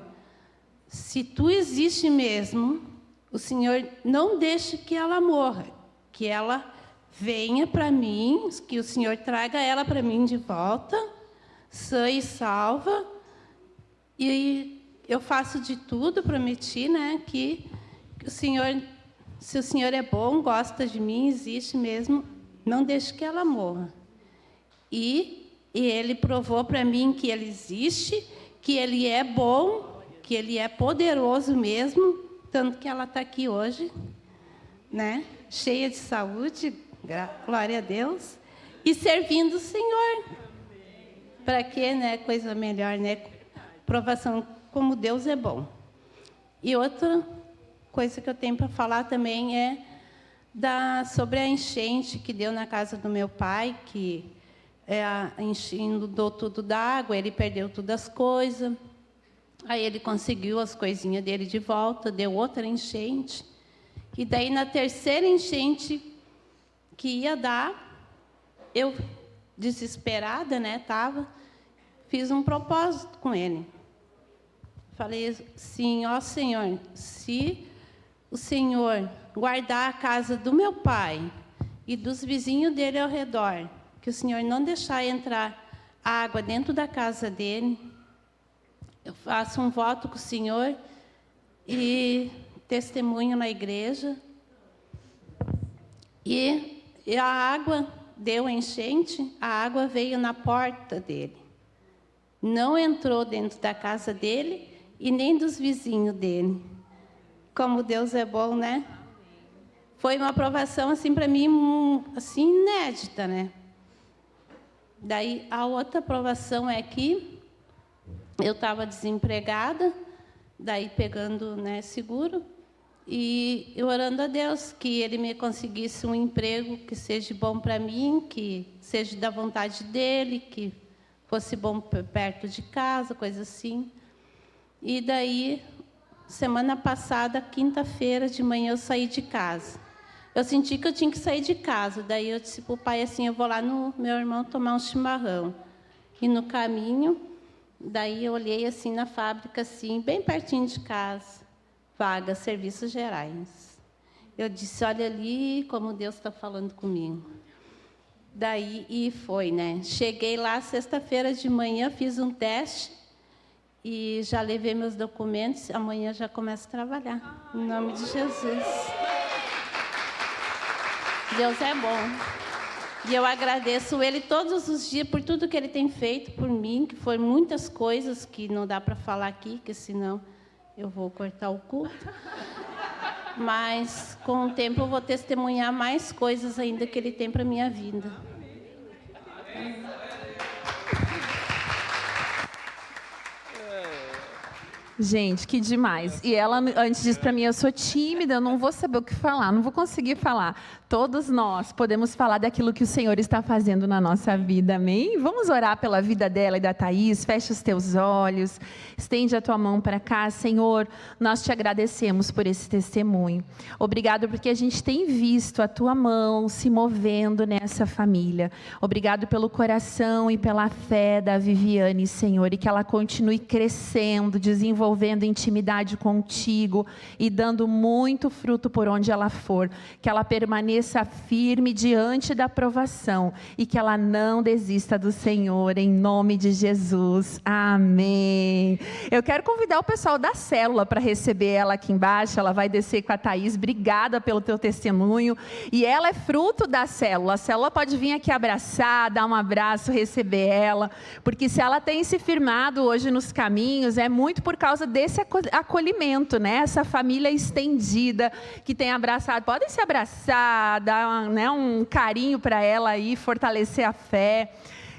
[SPEAKER 8] se Tu existe mesmo, o Senhor não deixe que ela morra, que ela venha para mim, que o Senhor traga ela para mim de volta, sã e salva. E eu faço de tudo, prometi, né, que o Senhor, se o Senhor é bom, gosta de mim, existe mesmo, não deixe que ela morra. E Ele provou para mim que Ele existe, que Ele é bom, que Ele é poderoso mesmo, tanto que ela está aqui hoje, né, cheia de saúde, glória a Deus, e servindo o Senhor. Para quê, né? Coisa melhor, né? Provação, como Deus é bom. E outra coisa que eu tenho para falar também é sobre a enchente que deu na casa do meu pai, que inundou tudo d'água, ele perdeu todas as coisas. Aí ele conseguiu as coisinhas dele de volta, deu outra enchente. E daí, na terceira enchente que ia dar, eu, desesperada, né, fiz um propósito com ele. Falei assim, ó Senhor, se o Senhor guardar a casa do meu pai e dos vizinhos dele ao redor, que o Senhor não deixar entrar água dentro da casa dele, eu faço um voto com o Senhor e testemunho na igreja. E a água deu enchente, a água veio na porta dele. Não entrou dentro da casa dele e nem dos vizinhos dele. Como Deus é bom, né? Foi uma aprovação assim para mim, assim inédita, né? Daí a outra aprovação é que eu estava desempregada, daí pegando, né, seguro, e eu orando a Deus que Ele me conseguisse um emprego que seja bom para mim, que seja da vontade dEle, que fosse bom perto de casa, coisa assim. E daí, semana passada, quinta-feira de manhã, eu saí de casa. Eu senti que eu tinha que sair de casa. Daí eu disse para o pai assim, eu vou lá no meu irmão tomar um chimarrão. E no caminho, daí eu olhei assim na fábrica, assim, bem pertinho de casa, vaga, serviços gerais. Eu disse, olha ali como Deus está falando comigo. Daí, e foi, né? Cheguei lá sexta-feira de manhã, fiz um teste e já levei meus documentos. Amanhã já começo a trabalhar, em nome de Jesus. Deus é bom. E eu agradeço Ele todos os dias por tudo que Ele tem feito por mim, que foi muitas coisas que não dá para falar aqui, que senão eu vou cortar o culto. Mas, com o tempo, eu vou testemunhar mais coisas ainda que Ele tem para a minha vida.
[SPEAKER 6] Gente, que demais. E ela antes disse para mim, eu sou tímida, eu não vou saber o que falar, não vou conseguir falar. Todos nós podemos falar daquilo que o Senhor está fazendo na nossa vida, amém? Vamos orar pela vida dela e da Thaís, fecha os teus olhos, estende a tua mão para cá. Senhor, nós te agradecemos por esse testemunho. Obrigado porque a gente tem visto a tua mão se movendo nessa família. Obrigado pelo coração e pela fé da Viviane, Senhor, e que ela continue crescendo, desenvolvendo intimidade contigo e dando muito fruto por onde ela for, que ela permaneça firme diante da provação e que ela não desista do Senhor, em nome de Jesus, amém. Eu quero convidar o pessoal da célula para receber ela aqui embaixo. Ela vai descer com a Thaís. Obrigada pelo teu testemunho, e ela é fruto da célula. A célula pode vir aqui abraçar, dar um abraço, receber ela, porque se ela tem se firmado hoje nos caminhos, é muito por causa desse acolhimento, né? Essa família estendida que tem abraçado. Podem se abraçar, dar um carinho para ela aí, fortalecer a fé.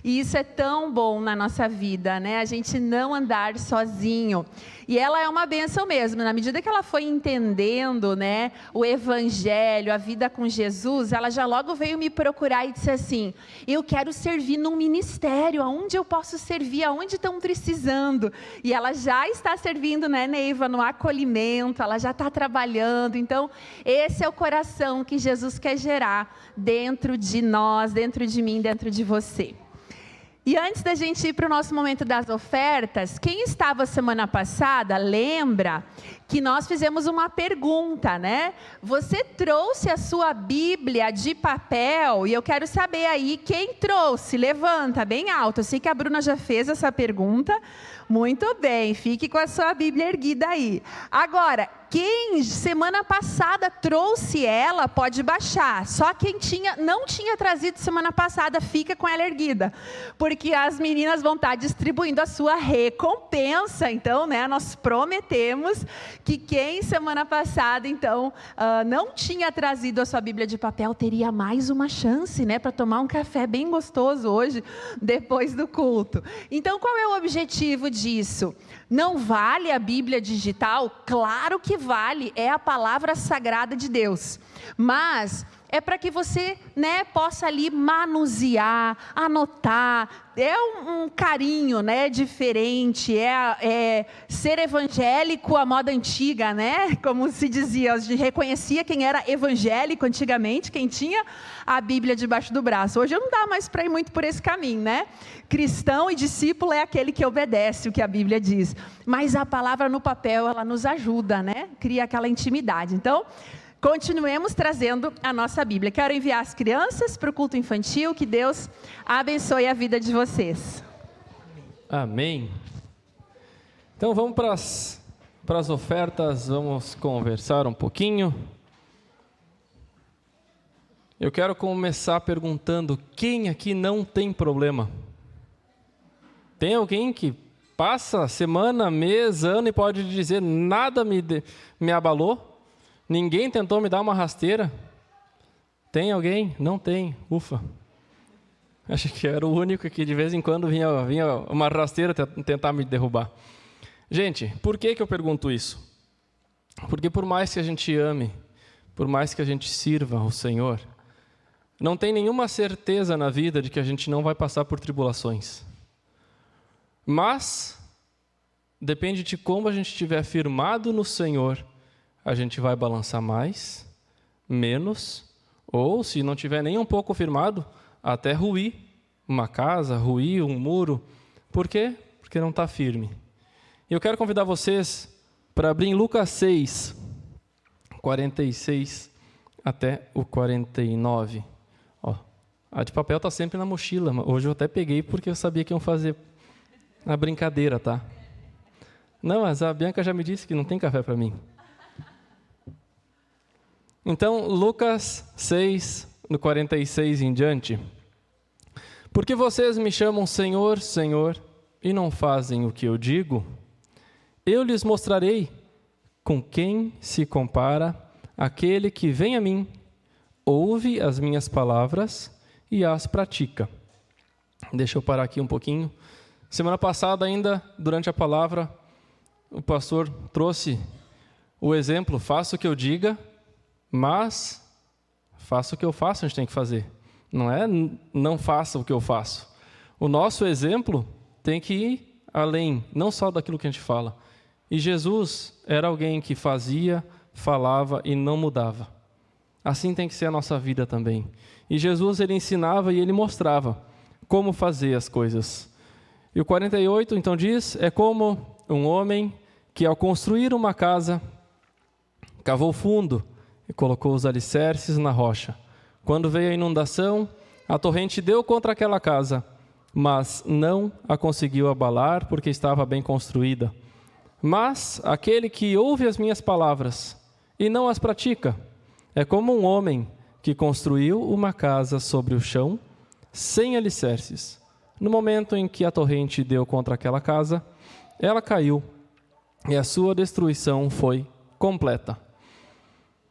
[SPEAKER 6] E isso é tão bom na nossa vida, né? A gente não andar sozinho. E ela é uma bênção mesmo. Na medida que ela foi entendendo, né, o evangelho, a vida com Jesus, ela já logo veio me procurar e disse assim, eu quero servir num ministério, aonde eu posso servir, aonde estão precisando. E ela já está servindo, né, Neiva, no acolhimento, ela já está trabalhando. Então, esse é o coração que Jesus quer gerar dentro de nós, dentro de mim, dentro de você. E antes da gente ir para o nosso momento das ofertas, quem estava semana passada, lembra que nós fizemos uma pergunta, né? Você trouxe a sua Bíblia de papel? E eu quero saber aí, quem trouxe? Levanta bem alto. Eu sei que a Bruna já fez essa pergunta. Muito bem, fique com a sua Bíblia erguida aí. Agora, quem semana passada trouxe ela, pode baixar. Só quem não tinha trazido semana passada, fica com ela erguida. Porque as meninas vão estar distribuindo a sua recompensa. Então, né, nós prometemos que quem semana passada, então, não tinha trazido a sua Bíblia de papel, teria mais uma chance, né, para tomar um café bem gostoso hoje, depois do culto. Então, qual é o objetivo disso? Não vale a Bíblia digital? Claro que vale, é a palavra sagrada de Deus. Mas é para que você, né, possa ali manusear, anotar. É um carinho, né, diferente. É ser evangélico à moda antiga, né? Como se dizia, a gente reconhecia quem era evangélico antigamente, quem tinha a Bíblia debaixo do braço. Hoje não dá mais para ir muito por esse caminho, né? Cristão e discípulo é aquele que obedece o que a Bíblia diz. Mas a palavra no papel, ela nos ajuda, né? Cria aquela intimidade. Então, continuemos trazendo a nossa Bíblia. Quero enviar as crianças para o culto infantil. Que Deus abençoe a vida de vocês.
[SPEAKER 4] Amém. Então vamos para as ofertas, vamos conversar um pouquinho. Eu quero começar perguntando, quem aqui não tem problema? Tem alguém que passa semana, mês, ano e pode dizer, nada me abalou? Ninguém tentou me dar uma rasteira? Tem alguém? Não tem. Ufa. Acho que era o único que de vez em quando vinha uma rasteira tentar me derrubar. Gente, por que eu pergunto isso? Porque por mais que a gente ame, por mais que a gente sirva o Senhor, não tem nenhuma certeza na vida de que a gente não vai passar por tribulações. Mas depende de como a gente estiver firmado no Senhor, a gente vai balançar mais, menos, ou se não tiver nem um pouco firmado, até ruir uma casa, ruir um muro. Por quê? Porque não está firme. E eu quero convidar vocês para abrir em Lucas 6, 46 até o 49. Ó, a de papel está sempre na mochila, hoje eu até peguei porque eu sabia que iam fazer a brincadeira, tá? Não, mas a Bianca já me disse que não tem café para mim. Então, Lucas 6, no 46 em diante. Porque vocês me chamam Senhor, Senhor, e não fazem o que eu digo? Eu lhes mostrarei com quem se compara aquele que vem a mim, ouve as minhas palavras e as pratica. Deixa eu parar aqui um pouquinho. Semana passada ainda, durante a palavra, o pastor trouxe o exemplo, faça o que eu diga, mas faça o que eu faço, a gente tem que fazer. Não é não faça o que eu faço. O nosso exemplo tem que ir além, não só daquilo que a gente fala. E Jesus era alguém que fazia, falava e não mudava. Assim tem que ser a nossa vida também. E Jesus, ele ensinava e ele mostrava como fazer as coisas. E o 48, então, diz, é como um homem que, ao construir uma casa, cavou fundo e colocou os alicerces na rocha. Quando veio a inundação, a torrente deu contra aquela casa, mas não a conseguiu abalar, porque estava bem construída. Mas aquele que ouve as minhas palavras e não as pratica, é como um homem que construiu uma casa sobre o chão, sem alicerces. No momento em que a torrente deu contra aquela casa, ela caiu e a sua destruição foi completa.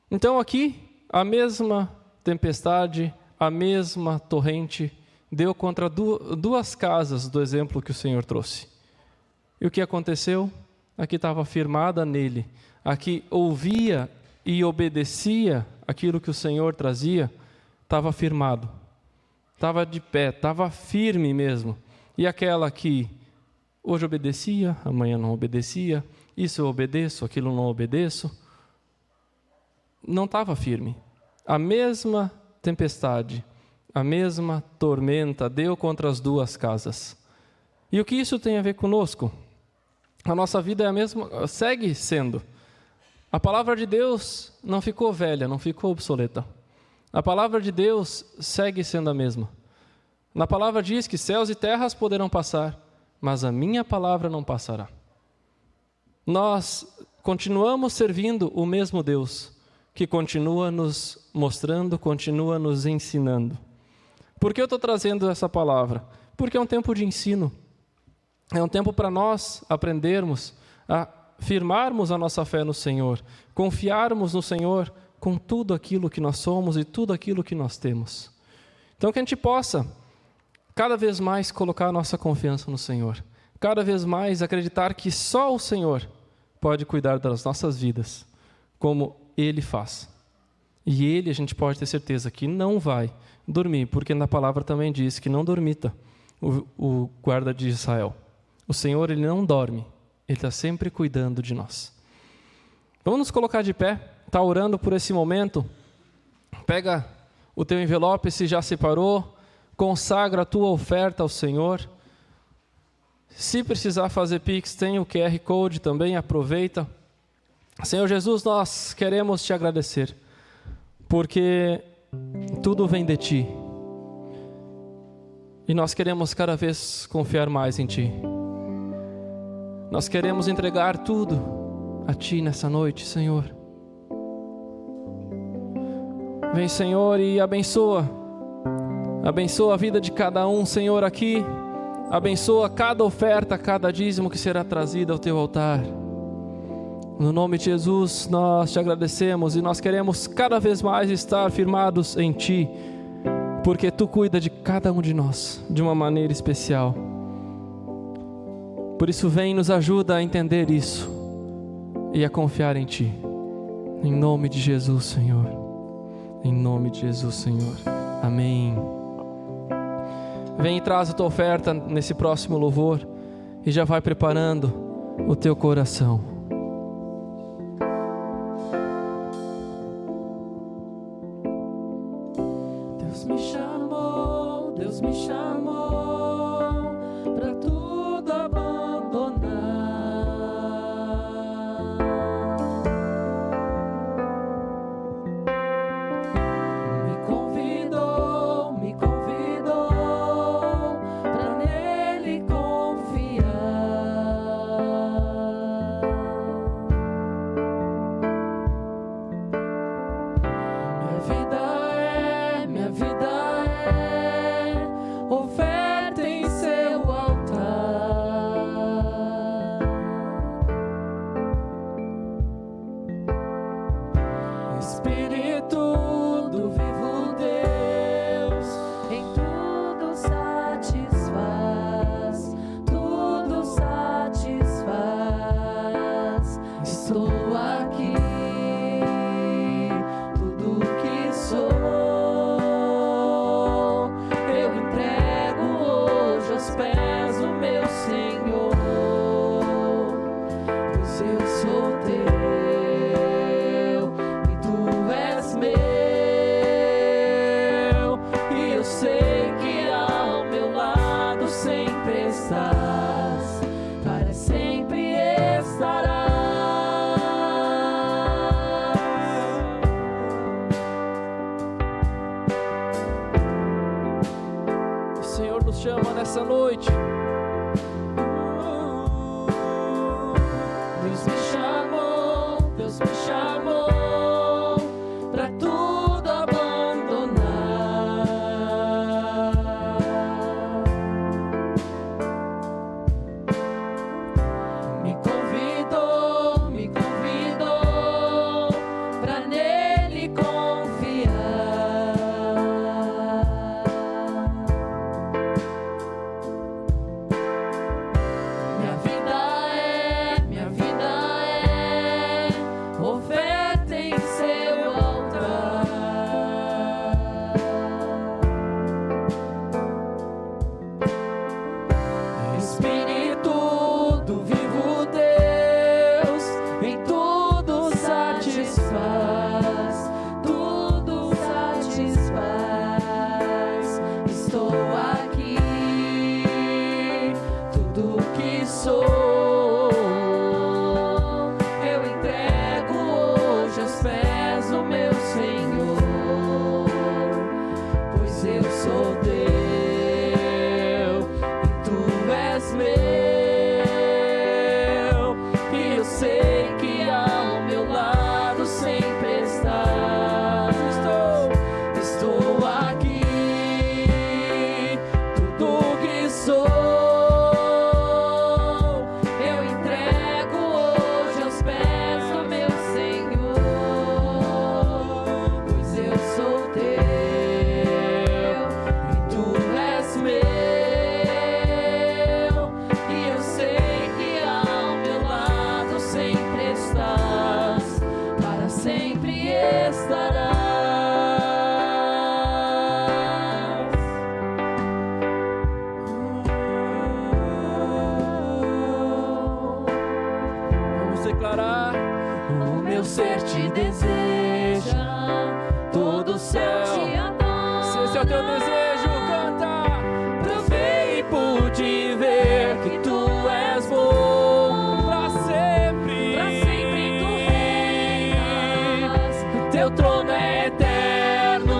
[SPEAKER 4] Então aqui, a mesma tempestade, a mesma torrente deu contra duas casas do exemplo que o Senhor trouxe. E o que aconteceu? Aqui estava firmada nele, aqui ouvia e obedecia aquilo que o Senhor trazia, estava firmado, estava de pé, estava firme mesmo. E aquela que hoje obedecia, amanhã não obedecia, isso eu obedeço, aquilo não obedeço, não estava firme. A mesma tempestade, a mesma tormenta deu contra as duas casas. E o que isso tem a ver conosco? A nossa vida é a mesma, segue sendo. A palavra de Deus não ficou velha, não ficou obsoleta. A palavra de Deus segue sendo a mesma. Na palavra diz que céus e terras poderão passar, mas a minha palavra não passará. Nós continuamos servindo o mesmo Deus, que continua nos mostrando, continua nos ensinando. Por que eu estou trazendo essa palavra? Porque é um tempo de ensino. É um tempo para nós aprendermos a firmarmos a nossa fé no Senhor, confiarmos no Senhor com tudo aquilo que nós somos e tudo aquilo que nós temos. Então que a gente possa cada vez mais colocar a nossa confiança no Senhor, cada vez mais acreditar que só o Senhor pode cuidar das nossas vidas, como Ele faz. E Ele, a gente pode ter certeza que não vai dormir, porque na palavra também diz que não dormita o guarda de Israel. O Senhor, Ele não dorme, Ele está sempre cuidando de nós. Vamos nos colocar de pé, está orando por esse momento. Pega o teu envelope, se já separou, consagra a tua oferta ao Senhor. Se precisar fazer Pix, tem o QR Code também, aproveita. Senhor Jesus, nós queremos te agradecer, porque tudo vem de Ti. E nós queremos cada vez confiar mais em Ti. Nós queremos entregar tudo a Ti nessa noite, Senhor. Vem, Senhor, e abençoa a vida de cada um, Senhor, aqui. Abençoa cada oferta, cada dízimo que será trazido ao Teu altar. No nome de Jesus, nós te agradecemos e nós queremos cada vez mais estar firmados em Ti, porque Tu cuida de cada um de nós de uma maneira especial. Por isso, vem, nos ajuda a entender isso e a confiar em Ti. Em nome de Jesus, Senhor. Em nome de Jesus, Senhor. Amém. Vem e traz a tua oferta nesse próximo louvor e já vai preparando o teu coração. Deus me chamou para tudo abandonar. Me convidou para nele confiar. Minha vida é oferta em seu altar. Espírito do vivo Deus, em tudo satisfaz, tudo satisfaz. Estou aqui, tudo que sou. Pés do meu Senhor, pois eu sou teu e tu és meu, e eu sei que ao meu lado sempre estás, para sempre estarás. O Senhor nos chama nessa noite. Deus me chamou para tudo abandonar. Me convidou para nele confiar. declarar: o meu ser te deseja, todo o céu. Se esse é o teu desejo, canta. Provei e pude ver que tu és bom pra sempre.
[SPEAKER 2] Pra sempre tu reinas.
[SPEAKER 4] Teu trono é eterno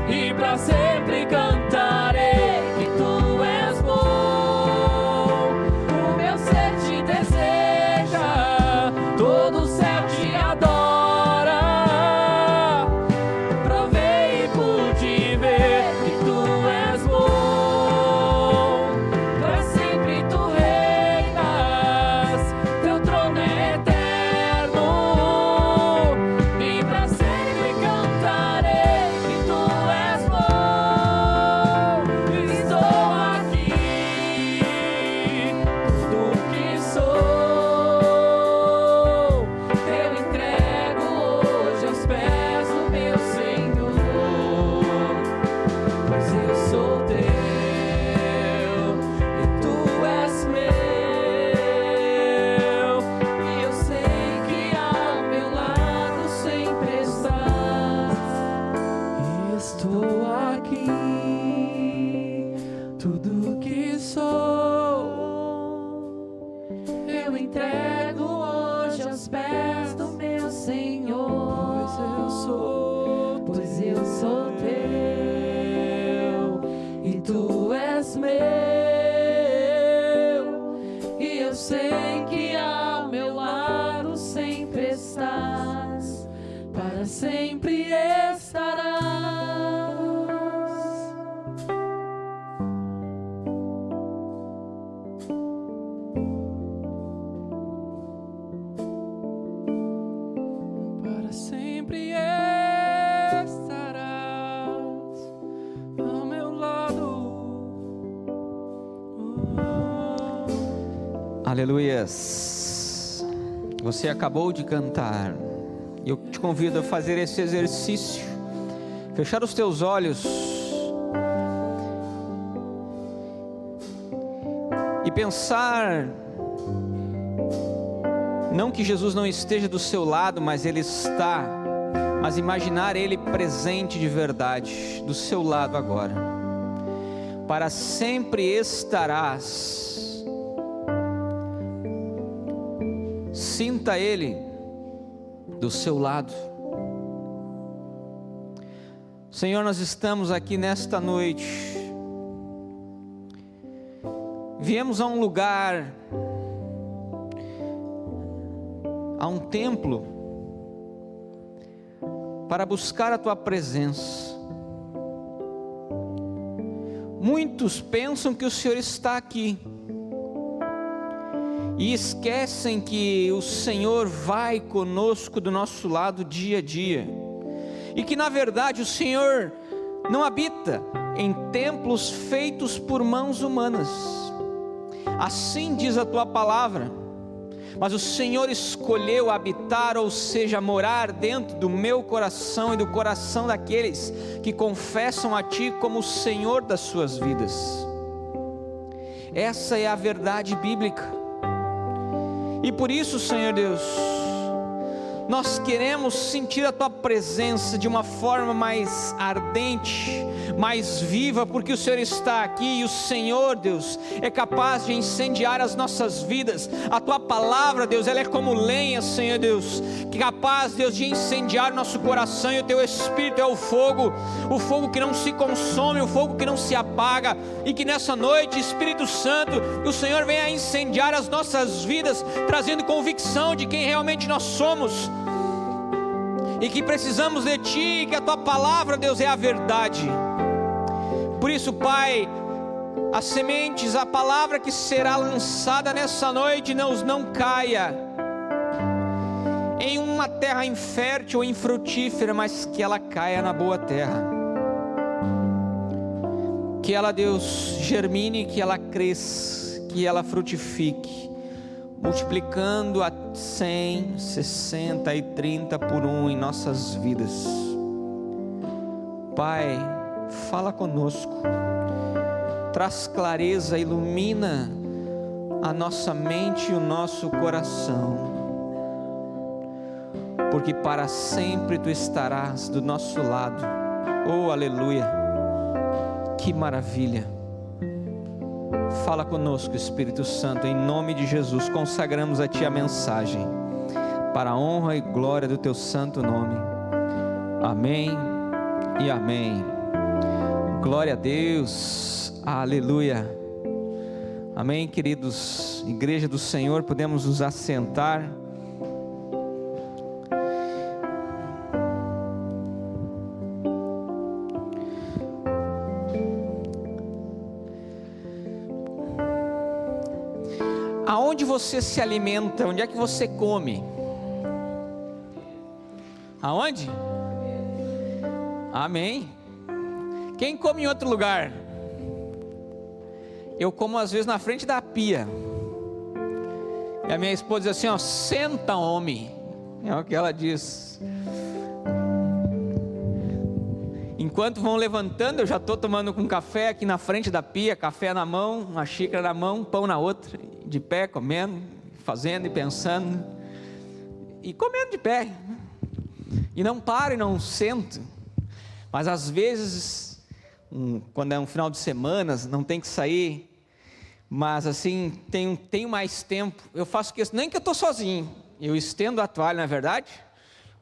[SPEAKER 4] e pra sempre cantarei que tu és bom. O meu ser te deseja, todo o céu te adora. Provei e pude ver que tu és bom. Pra sempre tu reinas, teu trono é eterno e pra sempre cantarei que tu és bom. Estou aqui, tudo que sou, eu entrego hoje aos pés do meu Senhor, pois eu sou teu e tu és meu, e eu sei que ao meu lado sempre estás. Estou aqui, tudo que sou, eu entrego hoje aos pés do meu Senhor, pois eu sou teu e tu és meu, e eu sei que ao meu lado sempre estás, para sempre estarás. Para sempre estarás ao meu lado.
[SPEAKER 5] Aleluias. Você acabou de cantar. E eu te convido a fazer esse exercício. Fechar os teus olhos. E pensar, não que Jesus não esteja do seu lado, mas Ele está. Mas imaginar Ele presente de verdade, do seu lado agora. Para sempre estarás. Sinta Ele do seu lado. Senhor, nós estamos aqui nesta noite. Viemos a um lugar, a um templo, para buscar a Tua presença. Muitos pensam que o Senhor está aqui e esquecem que o Senhor vai conosco do nosso lado dia a dia, e que na verdade o Senhor não habita em templos feitos por mãos humanas. Assim diz a Tua palavra. Mas o Senhor escolheu habitar, ou seja, morar dentro do meu coração e do coração daqueles que confessam a Ti como o Senhor das suas vidas. Essa é a verdade bíblica. E por isso, Senhor Deus, nós queremos sentir a Tua presença de uma forma mais ardente, mais viva, porque o Senhor está aqui e o Senhor, Deus, é capaz de incendiar as nossas vidas. A Tua palavra, Deus, ela é como lenha, Senhor Deus, que é capaz, Deus, de incendiar o nosso coração, e o Teu Espírito é o fogo que não se consome, o fogo que não se apaga, e que nessa noite, Espírito Santo, o Senhor venha incendiar as nossas vidas, trazendo convicção de quem realmente nós somos, e que precisamos de Ti, e que a Tua palavra, Deus, é a verdade. Por isso, Pai, as sementes, a palavra que será lançada nessa noite, não caia em uma terra infértil ou infrutífera, mas que ela caia na boa terra. Que ela, Deus, germine, que ela cresça, que ela frutifique, multiplicando a 100, 60 e 30 por 1 em nossas vidas. Pai, fala conosco, traz clareza, ilumina a nossa mente e o nosso coração, porque para sempre Tu estarás do nosso lado. Oh, aleluia, que maravilha. Fala conosco, Espírito Santo, em nome de Jesus. Consagramos a Ti a mensagem, para a honra e glória do Teu santo nome. Amém e amém. Glória a Deus, aleluia. Amém, queridos, Igreja do Senhor, podemos nos assentar. Aonde você se alimenta? Onde é que você come? Aonde? Amém. Quem come em outro lugar? Eu como às vezes na frente da pia. E a minha esposa diz assim, ó, senta, homem. É o que ela diz. Enquanto vão levantando, eu já estou tomando um café aqui na frente da pia, café na mão, uma xícara na mão, pão na outra, de pé, comendo, fazendo e pensando, e comendo de pé, e não paro e não sento. Mas às vezes, quando é um final de semana, não tem que sair, mas assim, tenho mais tempo, eu faço questão, nem que eu estou sozinho, eu estendo a toalha, não é verdade?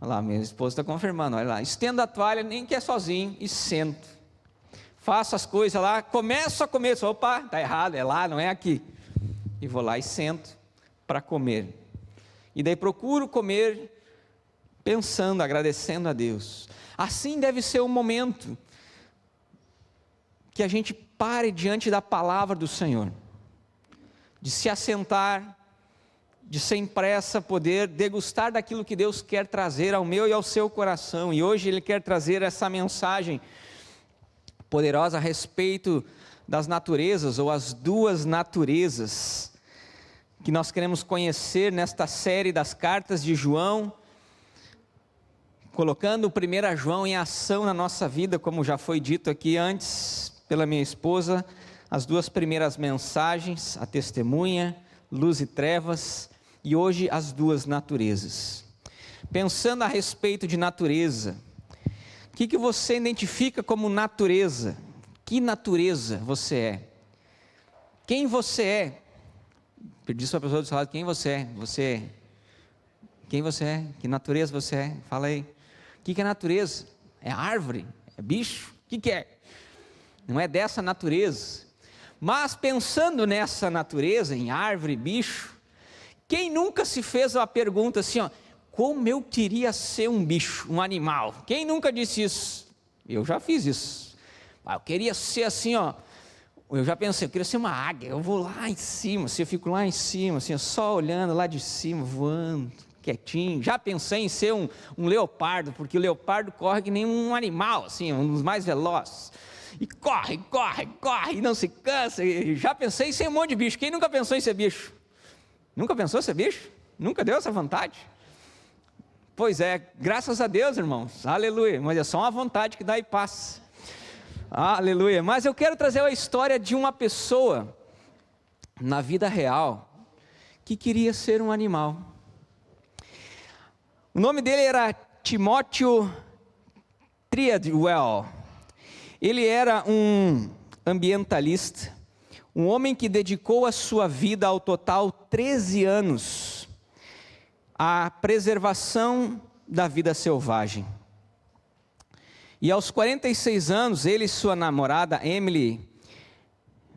[SPEAKER 5] Olha lá, minha esposa está confirmando, olha lá, estendo a toalha, nem que é sozinho, e sento, faço as coisas lá, começo a comer, opa, está errado, é lá, não é aqui, e vou lá e sento para comer, e daí procuro comer, pensando, agradecendo a Deus. Assim deve ser o momento, que a gente pare diante da palavra do Senhor, de se assentar, de sem pressa poder degustar daquilo que Deus quer trazer ao meu e ao seu coração. E hoje Ele quer trazer essa mensagem poderosa a respeito das naturezas, ou as duas naturezas, que nós queremos conhecer nesta série das cartas de João, colocando o 1 João em ação na nossa vida, como já foi dito aqui antes pela minha esposa, as duas primeiras mensagens, a testemunha, luz e trevas, e hoje as duas naturezas. Pensando a respeito de natureza, o que você identifica como natureza? Que natureza você é? Quem você é? Perdi para a pessoa do seu lado, quem você é? Quem você é? Que natureza você é? Fala aí. O que é natureza? É árvore? É bicho? O que é? Não é dessa natureza. Mas pensando nessa natureza, em árvore, bicho, quem nunca se fez a pergunta assim, ó, como eu queria ser um bicho, um animal? Quem nunca disse isso? Eu já fiz isso. Eu queria ser assim, ó, eu já pensei, eu queria ser uma águia, eu vou lá em cima, assim, eu fico lá em cima, assim, só olhando lá de cima, voando, quietinho. Já pensei em ser um leopardo, porque o leopardo corre que nem um animal, assim, um dos mais velozes. E corre, e não se cansa. E já pensei em ser um monte de bicho. Quem nunca pensou em ser bicho? Nunca pensou em ser bicho? Nunca deu essa vontade? Pois é, graças a Deus, irmãos, aleluia, mas é só uma vontade que dá e passa, aleluia. Mas eu quero trazer a história de uma pessoa, na vida real, que queria ser um animal. O nome dele era Timóteo Treadwell. Ele era um ambientalista, um homem que dedicou a sua vida ao total 13 anos à preservação da vida selvagem. E aos 46 anos, ele e sua namorada Emily,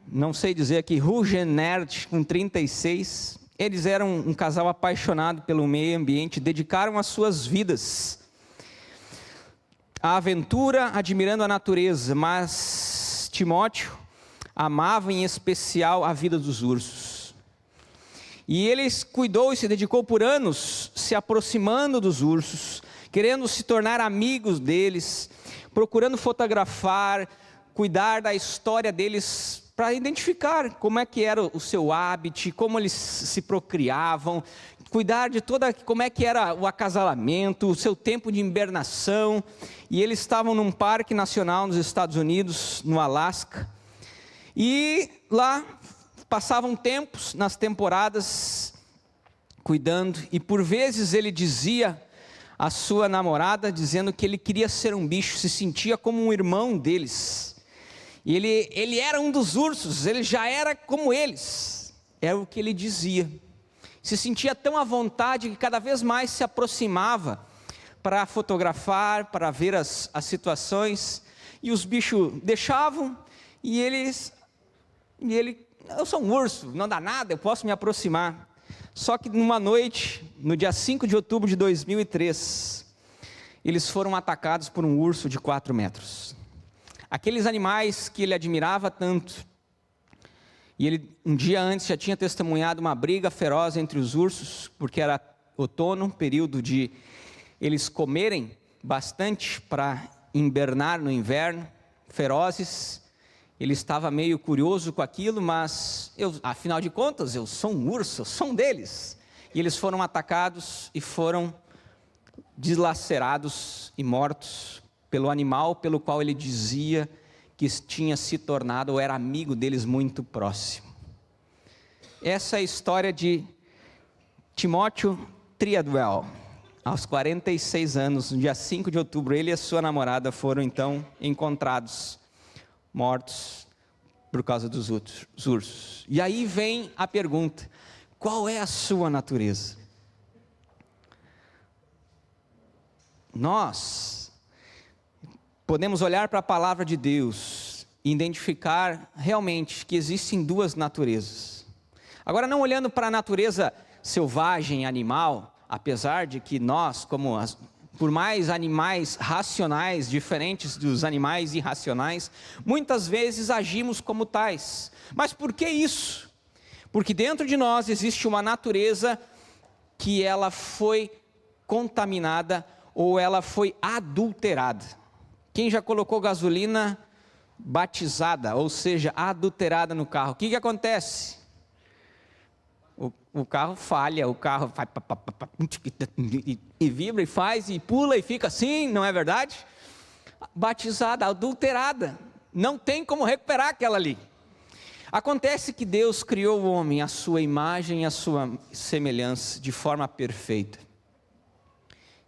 [SPEAKER 5] não sei dizer aqui, Rugenert, com 36, eles eram um casal apaixonado pelo meio ambiente, dedicaram as suas vidas à aventura, admirando a natureza, mas Timóteo amava em especial a vida dos ursos. E ele cuidou e se dedicou por anos, se aproximando dos ursos, querendo se tornar amigos deles, procurando fotografar, cuidar da história deles, para identificar como é que era o seu hábito, como eles se procriavam, cuidar de como é que era o acasalamento, o seu tempo de hibernação. E eles estavam num parque nacional nos Estados Unidos, no Alasca, e lá passavam tempos nas temporadas cuidando, e por vezes ele dizia à sua namorada, dizendo que ele queria ser um bicho, se sentia como um irmão deles. E ele era um dos ursos, ele já era como eles, é o que ele dizia. Se sentia tão à vontade que cada vez mais se aproximava para fotografar, para ver as situações, e os bichos deixavam, e ele, eu sou um urso, não dá nada, eu posso me aproximar. Só que numa noite, no dia 5 de outubro de 2003, eles foram atacados por um urso de 4 metros. Aqueles animais que ele admirava tanto, e ele um dia antes já tinha testemunhado uma briga feroz entre os ursos, porque era outono, período de eles comerem bastante para invernar no inverno, ferozes. Ele estava meio curioso com aquilo, mas afinal de contas, eu sou um urso, eu sou um deles. E eles foram atacados e foram deslacerados e mortos pelo animal pelo qual ele dizia que tinha se tornado ou era amigo deles muito próximo. Essa é a história de Timóteo Treadwell. Aos 46 anos, no dia 5 de outubro, ele e a sua namorada foram então encontrados mortos por causa dos ursos. E aí vem a pergunta: qual é a sua natureza? Nós podemos olhar para a palavra de Deus e identificar realmente que existem duas naturezas. Agora, não olhando para a natureza selvagem, animal, apesar de que nós, por mais animais racionais, diferentes dos animais irracionais, muitas vezes agimos como tais. Mas por que isso? Porque dentro de nós existe uma natureza que ela foi contaminada ou ela foi adulterada. Quem já colocou gasolina batizada, ou seja, adulterada no carro, o que acontece? O carro falha, o carro faz e vibra e faz e pula e fica assim, não é verdade? Batizada, adulterada, não tem como recuperar aquela ali. Acontece que Deus criou o homem à sua imagem e à sua semelhança de forma perfeita.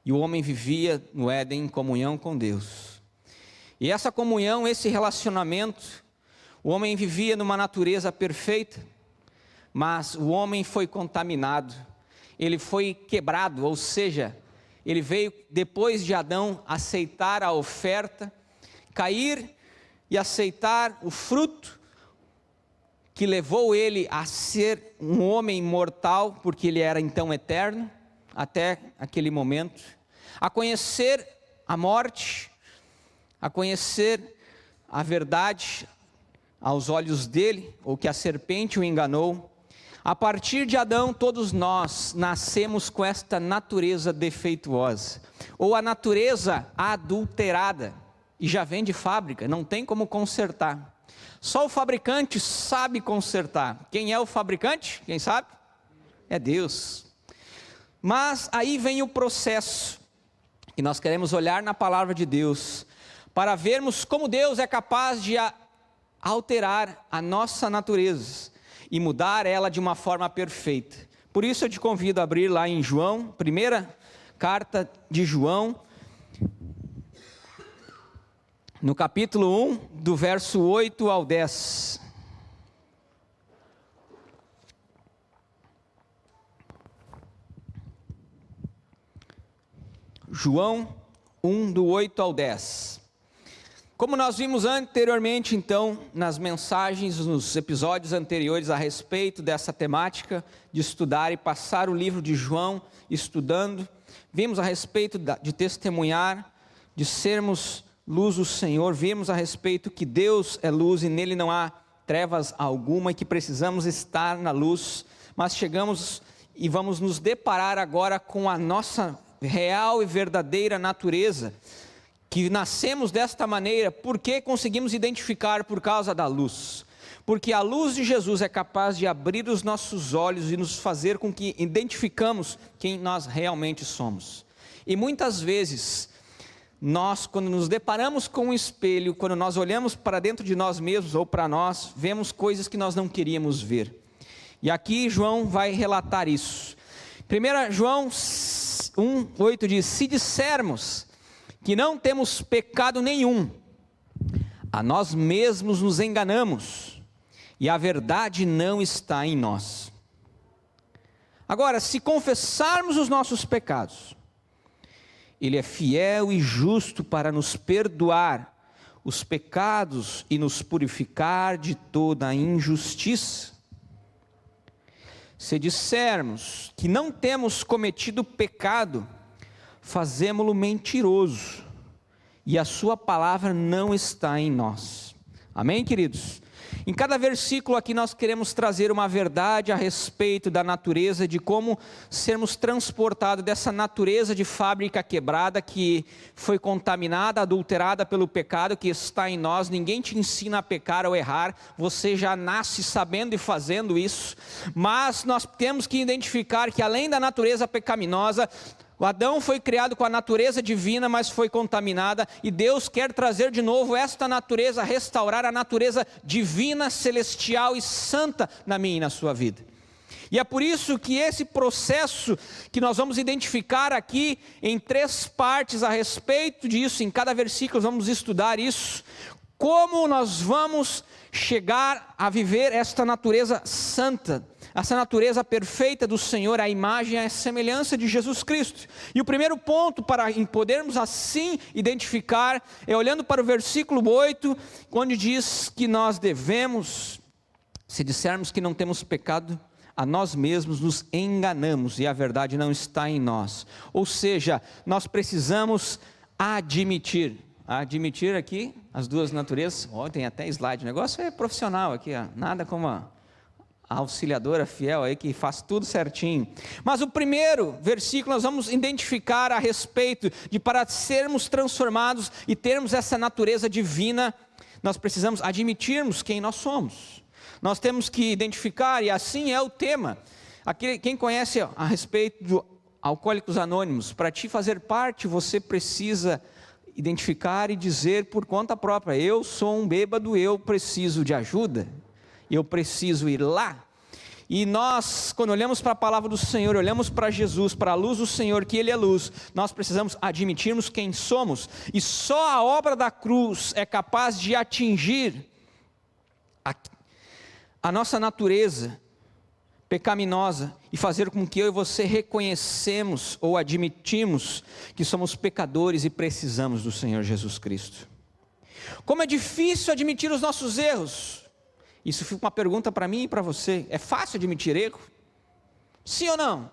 [SPEAKER 5] E o homem vivia no Éden em comunhão com Deus. E essa comunhão, esse relacionamento, o homem vivia numa natureza perfeita. Mas o homem foi contaminado, ele foi quebrado, ou seja, ele veio depois de Adão aceitar a oferta, cair e aceitar o fruto que levou ele a ser um homem mortal, porque ele era então eterno, até aquele momento, a conhecer a morte, a conhecer a verdade aos olhos dele, ou que a serpente o enganou. A partir de Adão, todos nós nascemos com esta natureza defeituosa, ou a natureza adulterada, e já vem de fábrica, não tem como consertar. Só o fabricante sabe consertar. Quem é o fabricante? Quem sabe? É Deus. Mas aí vem o processo, e nós queremos olhar na palavra de Deus, para vermos como Deus é capaz de alterar a nossa natureza, e mudar ela de uma forma perfeita. Por isso eu te convido a abrir lá em João, primeira carta de João, no capítulo 1, do verso 8 ao 10. João 1, do 8 ao 10. Como nós vimos anteriormente, então, nas mensagens, nos episódios anteriores a respeito dessa temática, de estudar e passar o livro de João, estudando, vimos a respeito de testemunhar, de sermos luz do Senhor, vimos a respeito que Deus é luz e nele não há trevas alguma, e que precisamos estar na luz, mas chegamos e vamos nos deparar agora com a nossa real e verdadeira natureza, que nascemos desta maneira, porque conseguimos identificar por causa da luz. Porque a luz de Jesus é capaz de abrir os nossos olhos e nos fazer com que identificamos quem nós realmente somos. E muitas vezes, nós, quando nos deparamos com um espelho, quando nós olhamos para dentro de nós mesmos ou para nós, vemos coisas que nós não queríamos ver. E aqui João vai relatar isso. 1 João 1:8 diz: se dissermos que não temos pecado nenhum, a nós mesmos nos enganamos, e a verdade não está em nós. Agora, se confessarmos os nossos pecados, Ele é fiel e justo para nos perdoar os pecados e nos purificar de toda a injustiça. Se dissermos que não temos cometido pecado, fazemo-lo mentiroso, e a sua palavra não está em nós. Amém, queridos? Em cada versículo aqui nós queremos trazer uma verdade a respeito da natureza, de como sermos transportados dessa natureza de fábrica quebrada que foi contaminada, adulterada pelo pecado que está em nós. Ninguém te ensina a pecar ou errar, você já nasce sabendo e fazendo isso, mas nós temos que identificar que além da natureza pecaminosa, o Adão foi criado com a natureza divina, mas foi contaminada, e Deus quer trazer de novo esta natureza, restaurar a natureza divina, celestial e santa na minha e na sua vida. E é por isso que esse processo que nós vamos identificar aqui em 3 partes a respeito disso, em cada versículo vamos estudar isso, como nós vamos chegar a viver esta natureza santa, essa natureza perfeita do Senhor, a imagem e a semelhança de Jesus Cristo. E o primeiro ponto para podermos assim identificar é olhando para o versículo 8, onde diz que nós devemos, se dissermos que não temos pecado, a nós mesmos nos enganamos e a verdade não está em nós. Ou seja, nós precisamos admitir aqui as duas naturezas. Tem até slide, o negócio é profissional aqui, nada como a auxiliadora fiel aí que faz tudo certinho. Mas o primeiro versículo nós vamos identificar a respeito de, para sermos transformados e termos essa natureza divina, nós precisamos admitirmos quem nós somos. Nós temos que identificar, e assim é o tema. Aqui, quem conhece a respeito do Alcoólicos Anônimos, para te fazer parte você precisa identificar e dizer por conta própria: eu sou um bêbado, eu preciso de ajuda, eu preciso ir lá. E nós, quando olhamos para a palavra do Senhor, olhamos para Jesus, para a luz do Senhor, que Ele é luz, nós precisamos admitirmos quem somos, e só a obra da cruz é capaz de atingir a nossa natureza pecaminosa e fazer com que eu e você reconhecemos ou admitimos que somos pecadores e precisamos do Senhor Jesus Cristo. Como é difícil admitir os nossos erros. Isso fica uma pergunta para mim e para você. É fácil admitir erro? Sim ou não?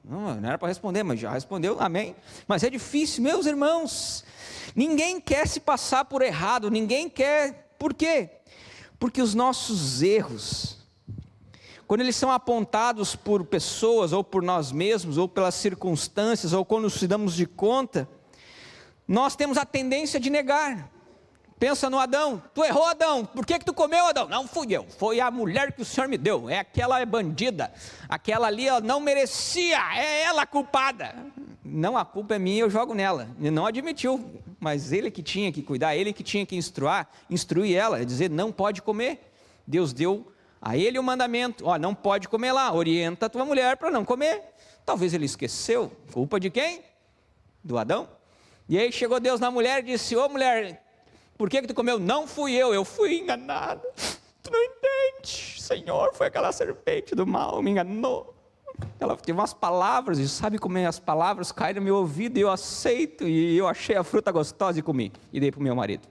[SPEAKER 5] Não era para responder, mas já respondeu, amém. Mas é difícil, meus irmãos. Ninguém quer se passar por errado, ninguém quer. Por quê? Porque os nossos erros, quando eles são apontados por pessoas, ou por nós mesmos, ou pelas circunstâncias, ou quando nos damos de conta, nós temos a tendência de negar. Pensa no Adão: tu errou, Adão, por que tu comeu, Adão? Não fui eu, foi a mulher que o Senhor me deu, é aquela bandida, aquela ali não merecia, é ela a culpada. Não, a culpa é minha, eu jogo nela. Ele não admitiu, mas ele que tinha que cuidar, ele que tinha que instruir ela, dizer não pode comer. Deus deu a ele o mandamento: não pode comer lá, orienta a tua mulher para não comer. Talvez ele esqueceu, culpa de quem? Do Adão. E aí chegou Deus na mulher e disse: ô mulher, por que tu comeu? Não fui eu fui enganado. Tu não entende, Senhor, foi aquela serpente do mal, me enganou. Ela teve umas palavras, e sabe como as palavras caem no meu ouvido, e eu aceito, e eu achei a fruta gostosa e comi, e dei para o meu marido.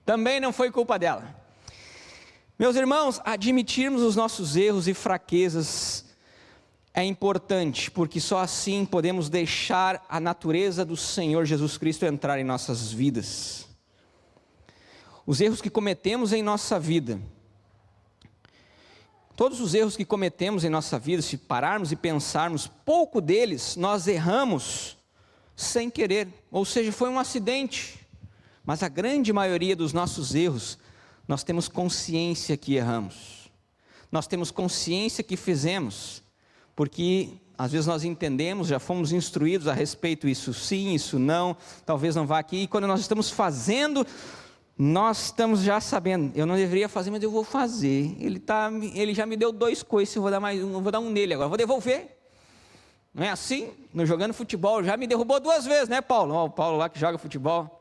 [SPEAKER 5] Também não foi culpa dela. Meus irmãos, admitirmos os nossos erros e fraquezas é importante, porque só assim podemos deixar a natureza do Senhor Jesus Cristo entrar em nossas vidas. Os erros que cometemos em nossa vida, todos os erros que cometemos em nossa vida, se pararmos e pensarmos, pouco deles nós erramos sem querer, ou seja, foi um acidente. Mas a grande maioria dos nossos erros, nós temos consciência que erramos, nós temos consciência que fizemos, porque às vezes nós entendemos, já fomos instruídos a respeito, isso sim, isso não, talvez não vá aqui, e quando nós estamos fazendo, nós estamos já sabendo, eu não deveria fazer, mas eu vou fazer. Ele já me deu 2 coices, eu vou dar mais um, vou dar um nele agora, vou devolver. Não é assim? No jogando futebol, já me derrubou 2 vezes, né, Paulo? Ó, o Paulo lá que joga futebol.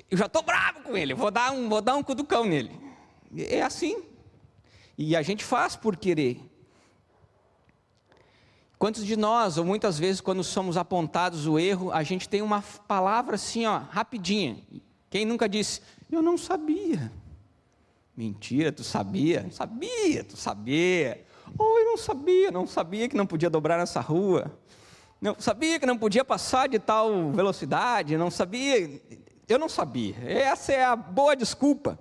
[SPEAKER 5] Eu já estou bravo com ele, vou dar um cutucão nele. É assim. E a gente faz por querer. Quantos de nós, ou muitas vezes quando somos apontados o erro, a gente tem uma palavra assim, ó, rapidinha. Quem nunca disse, eu não sabia. Mentira, tu sabia? Sabia, tu sabia. Oh, eu não sabia que não podia dobrar nessa rua. Não sabia que não podia passar de tal velocidade, eu não sabia. Essa é a boa desculpa.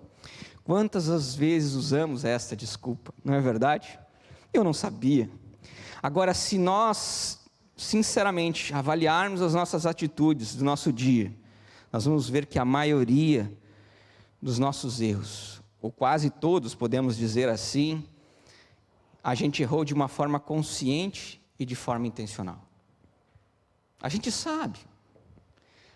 [SPEAKER 5] Quantas as vezes usamos esta desculpa, não é verdade? Eu não sabia. Agora, se nós, sinceramente, avaliarmos as nossas atitudes do nosso dia, nós vamos ver que a maioria dos nossos erros, ou quase todos, podemos dizer assim, a gente errou de uma forma consciente e de forma intencional. A gente sabe.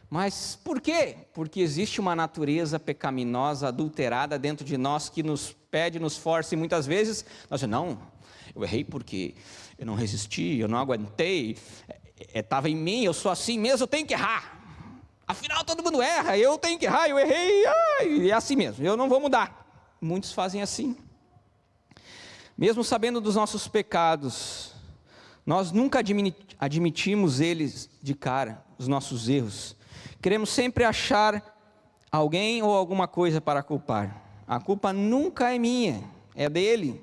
[SPEAKER 5] Mas por quê? Porque existe uma natureza pecaminosa, adulterada dentro de nós que nos pede, nos força, e muitas vezes nós dizemos, não, eu errei porque eu não resisti, eu não aguentei, estava em mim, eu sou assim mesmo, eu tenho que errar. Afinal todo mundo erra, eu tenho que errar, eu errei, é assim mesmo, eu não vou mudar. Muitos fazem assim. Mesmo sabendo dos nossos pecados, nós nunca admitimos eles de cara, os nossos erros. Queremos sempre achar alguém ou alguma coisa para culpar. A culpa nunca é minha, é dele,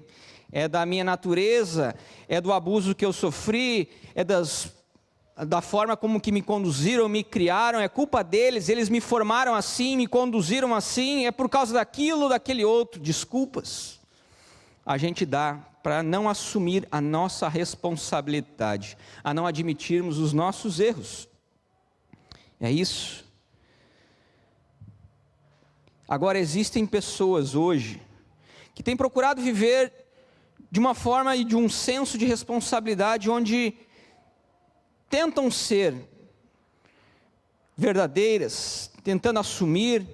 [SPEAKER 5] é da minha natureza, é do abuso que eu sofri, é da forma como que me conduziram, me criaram, é culpa deles, eles me formaram assim, me conduziram assim, é por causa daquilo, daquele outro, desculpas. A gente dá para não assumir a nossa responsabilidade, a não admitirmos os nossos erros. É isso. Agora, existem pessoas hoje que têm procurado viver de uma forma e de um senso de responsabilidade onde tentam ser verdadeiras, tentando assumir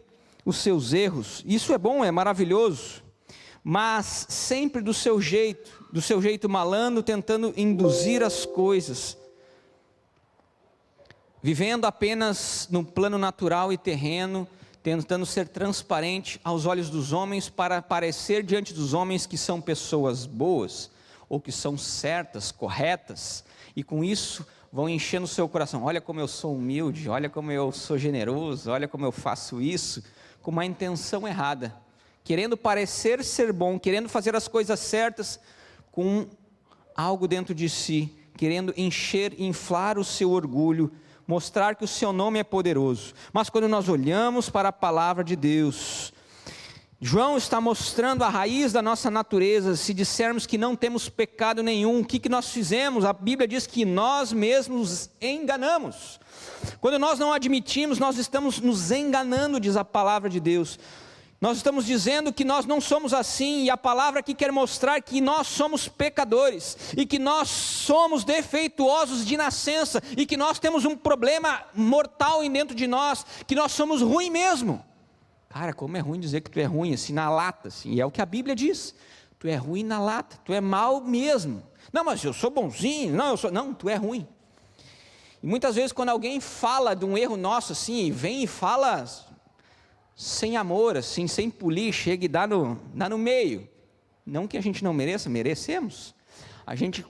[SPEAKER 5] os seus erros. Isso é bom, é maravilhoso. Mas sempre do seu jeito malandro, tentando induzir as coisas, vivendo apenas no plano natural e terreno, tentando ser transparente aos olhos dos homens, para parecer diante dos homens que são pessoas boas, ou que são certas, corretas, e com isso vão enchendo o seu coração, olha como eu sou humilde, olha como eu sou generoso, olha como eu faço isso, com uma intenção errada, querendo parecer ser bom, querendo fazer as coisas certas, com algo dentro de si, querendo inflar o seu orgulho, mostrar que o seu nome é poderoso. Mas quando nós olhamos para a palavra de Deus, João está mostrando a raiz da nossa natureza. Se dissermos que não temos pecado nenhum, o que nós fizemos? A Bíblia diz que nós mesmos enganamos. Quando nós não admitimos, nós estamos nos enganando, diz a palavra de Deus. Nós estamos dizendo que nós não somos assim, e a palavra aqui quer mostrar que nós somos pecadores, e que nós somos defeituosos de nascença, e que nós temos um problema mortal dentro de nós, que nós somos ruim mesmo. Cara, como é ruim dizer que tu é ruim, assim, na lata, assim, e é o que a Bíblia diz, tu é ruim na lata, tu é mal mesmo. Não, mas eu sou bonzinho, não, tu é ruim. E muitas vezes quando alguém fala de um erro nosso, assim, vem e fala sem amor, assim, sem polir, chega e dá no meio. Não que a gente não mereça, merecemos. A gente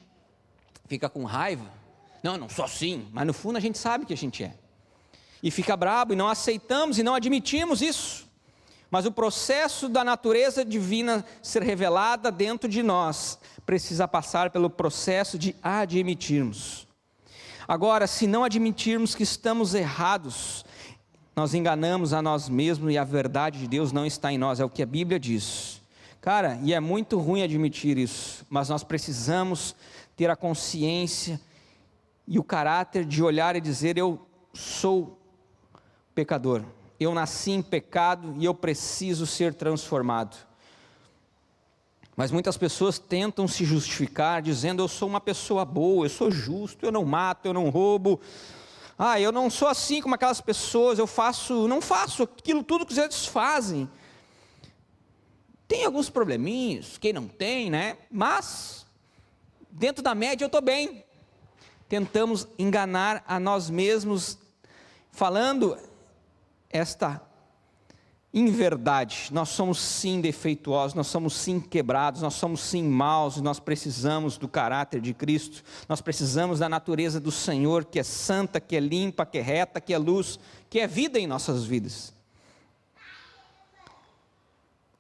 [SPEAKER 5] fica com raiva. Não, eu não sou assim, mas no fundo a gente sabe que a gente é. E fica bravo e não aceitamos e não admitimos isso. Mas o processo da natureza divina ser revelada dentro de nós precisa passar pelo processo de admitirmos. Agora, se não admitirmos que estamos errados, nós enganamos a nós mesmos e a verdade de Deus não está em nós, é o que a Bíblia diz. Cara, e é muito ruim admitir isso, mas nós precisamos ter a consciência e o caráter de olhar e dizer, eu sou pecador, eu nasci em pecado e eu preciso ser transformado. Mas muitas pessoas tentam se justificar dizendo: eu sou uma pessoa boa, eu sou justo, eu não mato, eu não roubo. Eu não sou assim como aquelas pessoas, não faço aquilo tudo que eles fazem. Tem alguns probleminhas, quem não tem, né? Mas dentro da média eu estou bem. Tentamos enganar a nós mesmos, falando esta inverdade. Nós somos sim defeituosos, nós somos sim quebrados, nós somos sim maus, nós precisamos do caráter de Cristo, nós precisamos da natureza do Senhor, que é santa, que é limpa, que é reta, que é luz, que é vida em nossas vidas.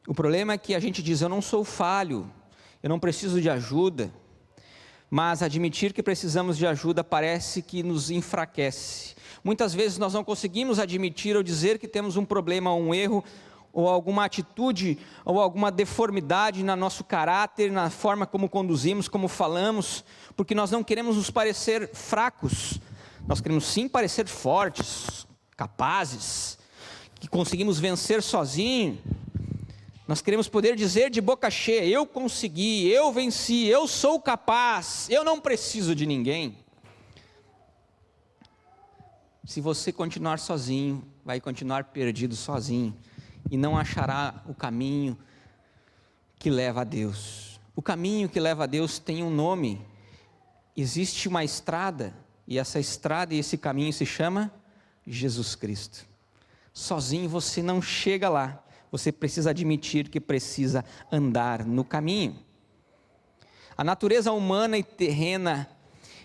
[SPEAKER 5] O problema é que a gente diz: eu não sou falho, eu não preciso de ajuda, mas admitir que precisamos de ajuda parece que nos enfraquece. Muitas vezes nós não conseguimos admitir ou dizer que temos um problema, ou um erro, ou alguma atitude, ou alguma deformidade no nosso caráter, na forma como conduzimos, como falamos, porque nós não queremos nos parecer fracos, nós queremos sim parecer fortes, capazes, que conseguimos vencer sozinho. Nós queremos poder dizer de boca cheia: eu consegui, eu venci, eu sou capaz, eu não preciso de ninguém. Se você continuar sozinho, vai continuar perdido sozinho, e não achará o caminho que leva a Deus. O caminho que leva a Deus tem um nome. Existe uma estrada, e essa estrada e esse caminho se chama Jesus Cristo. Sozinho você não chega lá, você precisa admitir que precisa andar no caminho. A natureza humana e terrena,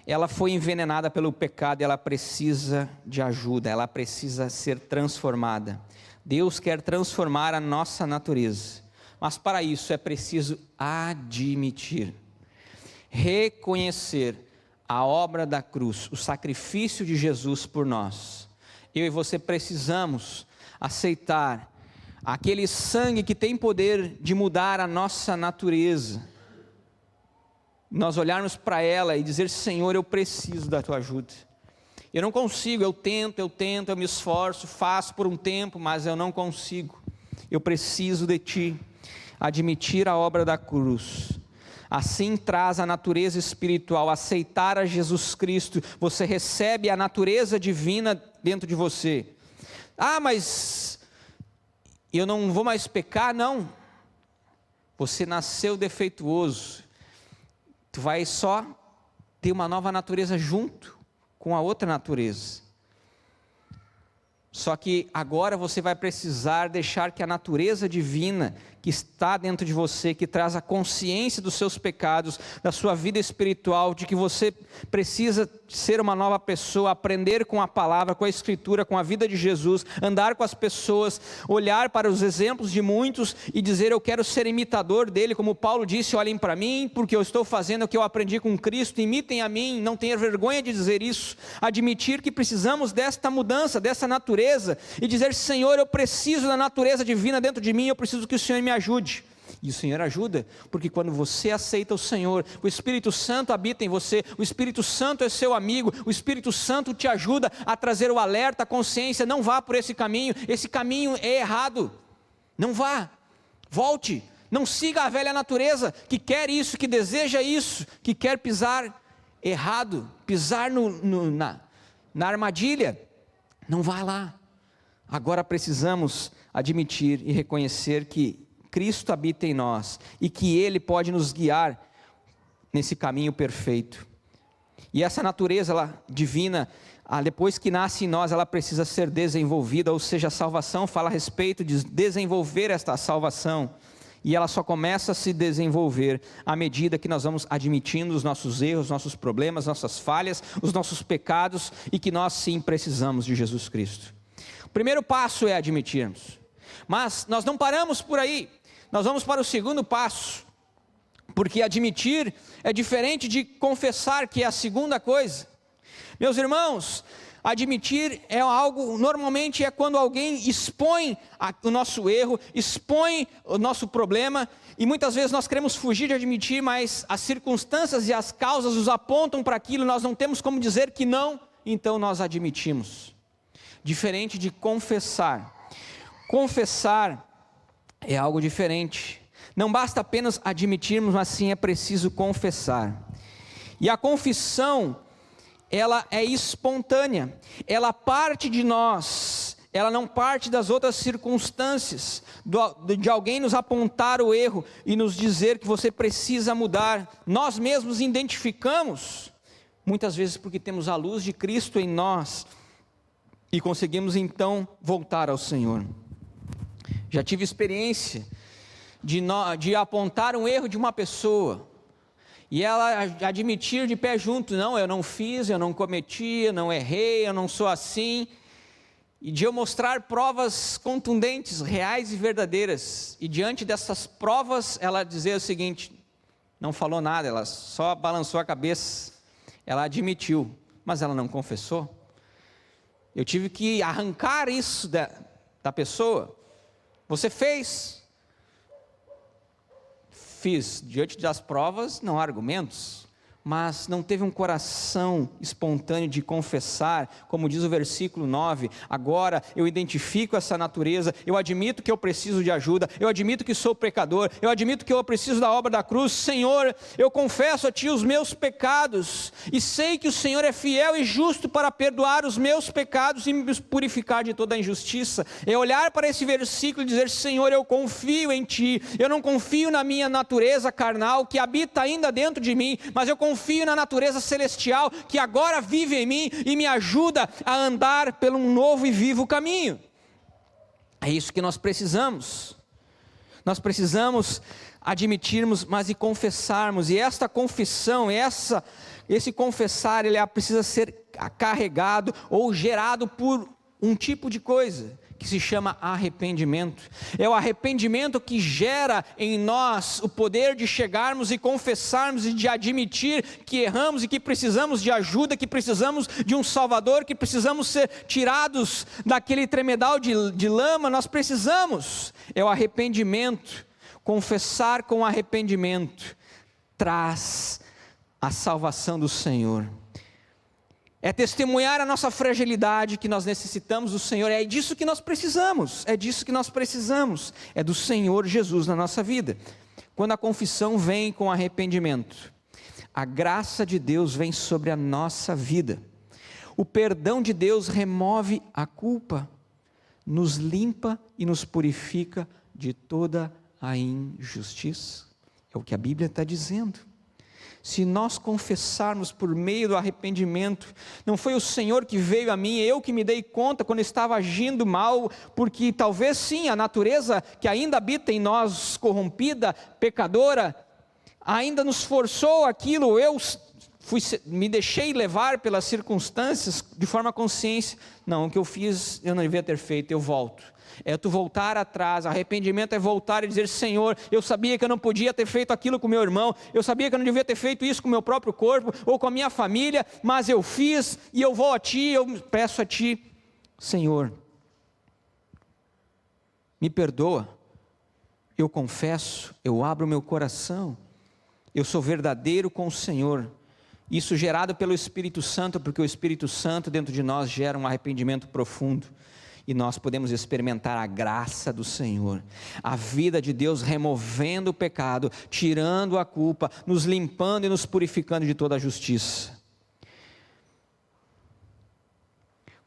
[SPEAKER 5] ela foi envenenada pelo pecado, ela precisa de ajuda, ela precisa ser transformada. Deus quer transformar a nossa natureza, mas para isso é preciso admitir, reconhecer a obra da cruz, o sacrifício de Jesus por nós. Eu e você precisamos aceitar aquele sangue que tem poder de mudar a nossa natureza. Nós olharmos para ela e dizer: Senhor, eu preciso da tua ajuda. Eu não consigo, eu tento, eu me esforço, faço por um tempo, mas eu não consigo. Eu preciso de ti. Admitir a obra da cruz. Assim traz a natureza espiritual. Aceitar a Jesus Cristo, você recebe a natureza divina dentro de você. Mas eu não vou mais pecar? Não. Você nasceu defeituoso. Tu vai só ter uma nova natureza junto com a outra natureza. Só que agora você vai precisar deixar que a natureza divina que está dentro de você, que traz a consciência dos seus pecados, da sua vida espiritual, de que você precisa ser uma nova pessoa, aprender com a palavra, com a escritura, com a vida de Jesus, andar com as pessoas, olhar para os exemplos de muitos e dizer: eu quero ser imitador dele, como Paulo disse: olhem para mim, porque eu estou fazendo o que eu aprendi com Cristo, imitem a mim. Não tenha vergonha de dizer isso, admitir que precisamos desta mudança, dessa natureza, e dizer: Senhor, eu preciso da natureza divina dentro de mim, eu preciso que o Senhor me ajude. E o Senhor ajuda, porque quando você aceita o Senhor, o Espírito Santo habita em você, o Espírito Santo é seu amigo, o Espírito Santo te ajuda a trazer o alerta, a consciência: não vá por esse caminho é errado, não vá, volte, não siga a velha natureza, que quer isso, que deseja isso, que quer pisar errado, pisar na armadilha, não vá lá. Agora precisamos admitir e reconhecer que Cristo habita em nós e que Ele pode nos guiar nesse caminho perfeito. E essa natureza divina, depois que nasce em nós, ela precisa ser desenvolvida, ou seja, a salvação fala a respeito de desenvolver esta salvação. E ela só começa a se desenvolver à medida que nós vamos admitindo os nossos erros, nossos problemas, nossas falhas, os nossos pecados, e que nós sim precisamos de Jesus Cristo. O primeiro passo é admitirmos. Mas nós não paramos por aí, nós vamos para o segundo passo, porque admitir é diferente de confessar, que é a segunda coisa. Meus irmãos, admitir é algo, normalmente é quando alguém expõe o nosso erro, expõe o nosso problema, e muitas vezes nós queremos fugir de admitir, mas as circunstâncias e as causas nos apontam para aquilo, nós não temos como dizer que não, então nós admitimos. Diferente de confessar. Confessar é algo diferente. Não basta apenas admitirmos, mas sim é preciso confessar. E a confissão, ela é espontânea, ela parte de nós, ela não parte das outras circunstâncias, de alguém nos apontar o erro e nos dizer que você precisa mudar. Nós mesmos identificamos, muitas vezes porque temos a luz de Cristo em nós, e conseguimos então voltar ao Senhor. Já tive experiência de apontar um erro de uma pessoa, e ela admitir de pé junto: não, eu não fiz, eu não cometi, eu não errei, eu não sou assim. E de eu mostrar provas contundentes, reais e verdadeiras. E diante dessas provas, ela dizer o seguinte: não falou nada, ela só balançou a cabeça. Ela admitiu, mas ela não confessou. Eu tive que arrancar isso da pessoa. Você fez? Fiz. Diante das provas, não há argumentos, mas não teve um coração espontâneo de confessar, como diz o versículo 9, agora eu identifico essa natureza, eu admito que eu preciso de ajuda, eu admito que sou pecador, eu admito que eu preciso da obra da cruz. Senhor, eu confesso a Ti os meus pecados, e sei que o Senhor é fiel e justo para perdoar os meus pecados e me purificar de toda a injustiça. É olhar para esse versículo e dizer: Senhor, eu confio em Ti, eu não confio na minha natureza carnal, que habita ainda dentro de mim, mas eu confio na natureza celestial, que agora vive em mim e me ajuda a andar pelo um novo e vivo caminho. É isso que nós precisamos. Nós precisamos admitirmos, mas e confessarmos. E esta confissão, esse confessar, ele precisa ser carregado ou gerado por um tipo de coisa que se chama arrependimento. É o arrependimento que gera em nós o poder de chegarmos e confessarmos e de admitir que erramos e que precisamos de ajuda, que precisamos de um Salvador, que precisamos ser tirados daquele tremedal de lama. Nós precisamos. É o arrependimento. Confessar com arrependimento traz a salvação do Senhor. É testemunhar a nossa fragilidade, que nós necessitamos do Senhor. É disso que nós precisamos. É disso que nós precisamos. É do Senhor Jesus na nossa vida. Quando a confissão vem com arrependimento, a graça de Deus vem sobre a nossa vida. O perdão de Deus remove a culpa, nos limpa e nos purifica de toda a injustiça. É o que a Bíblia está dizendo. Se nós confessarmos por meio do arrependimento, não foi o Senhor que veio a mim, eu que me dei conta quando estava agindo mal, porque talvez sim, a natureza que ainda habita em nós, corrompida, pecadora, ainda nos forçou aquilo, eu me deixei levar pelas circunstâncias de forma consciente. Não, o que eu fiz eu não devia ter feito, eu volto. É tu voltar atrás. Arrependimento é voltar e dizer: Senhor, eu sabia que eu não podia ter feito aquilo com meu irmão, eu sabia que eu não devia ter feito isso com o meu próprio corpo, ou com a minha família, mas eu fiz, e eu vou a Ti, eu peço a Ti: Senhor, me perdoa, eu confesso, eu abro meu coração, eu sou verdadeiro com o Senhor. Isso gerado pelo Espírito Santo, porque o Espírito Santo dentro de nós gera um arrependimento profundo. E nós podemos experimentar a graça do Senhor, a vida de Deus removendo o pecado, tirando a culpa, nos limpando e nos purificando de toda a justiça.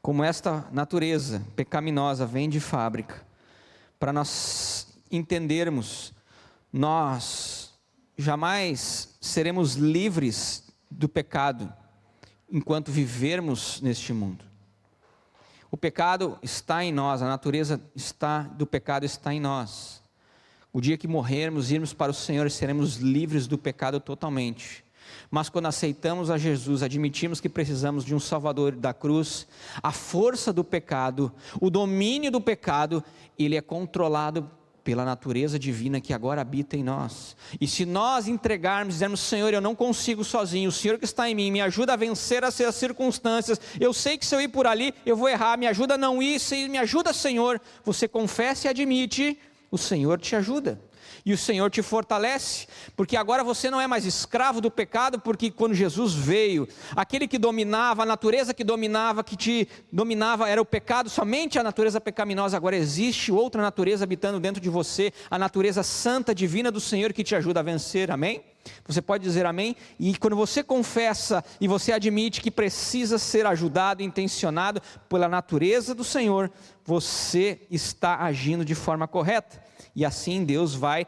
[SPEAKER 5] Como esta natureza pecaminosa vem de fábrica, para nós entendermos, nós jamais seremos livres do pecado enquanto vivermos neste mundo. O pecado está em nós, a natureza do pecado está em nós. O dia que morrermos, irmos para o Senhor, seremos livres do pecado totalmente. Mas quando aceitamos a Jesus, admitimos que precisamos de um Salvador da cruz, a força do pecado, o domínio do pecado, ele é controlado pela natureza divina que agora habita em nós. E se nós entregarmos, dizermos: Senhor, eu não consigo sozinho, o Senhor que está em mim, me ajuda a vencer as circunstâncias, eu sei que se eu ir por ali, eu vou errar, me ajuda a não ir, me ajuda, Senhor. Você confessa e admite, o Senhor te ajuda. E o Senhor te fortalece, porque agora você não é mais escravo do pecado, porque quando Jesus veio, aquele que dominava, a natureza que dominava, que te dominava era o pecado, somente a natureza pecaminosa. Agora existe outra natureza habitando dentro de você, a natureza santa, divina do Senhor, que te ajuda a vencer, amém? Você pode dizer amém? E quando você confessa e você admite que precisa ser ajudado, intencionado pela natureza do Senhor, você está agindo de forma correta. E assim Deus vai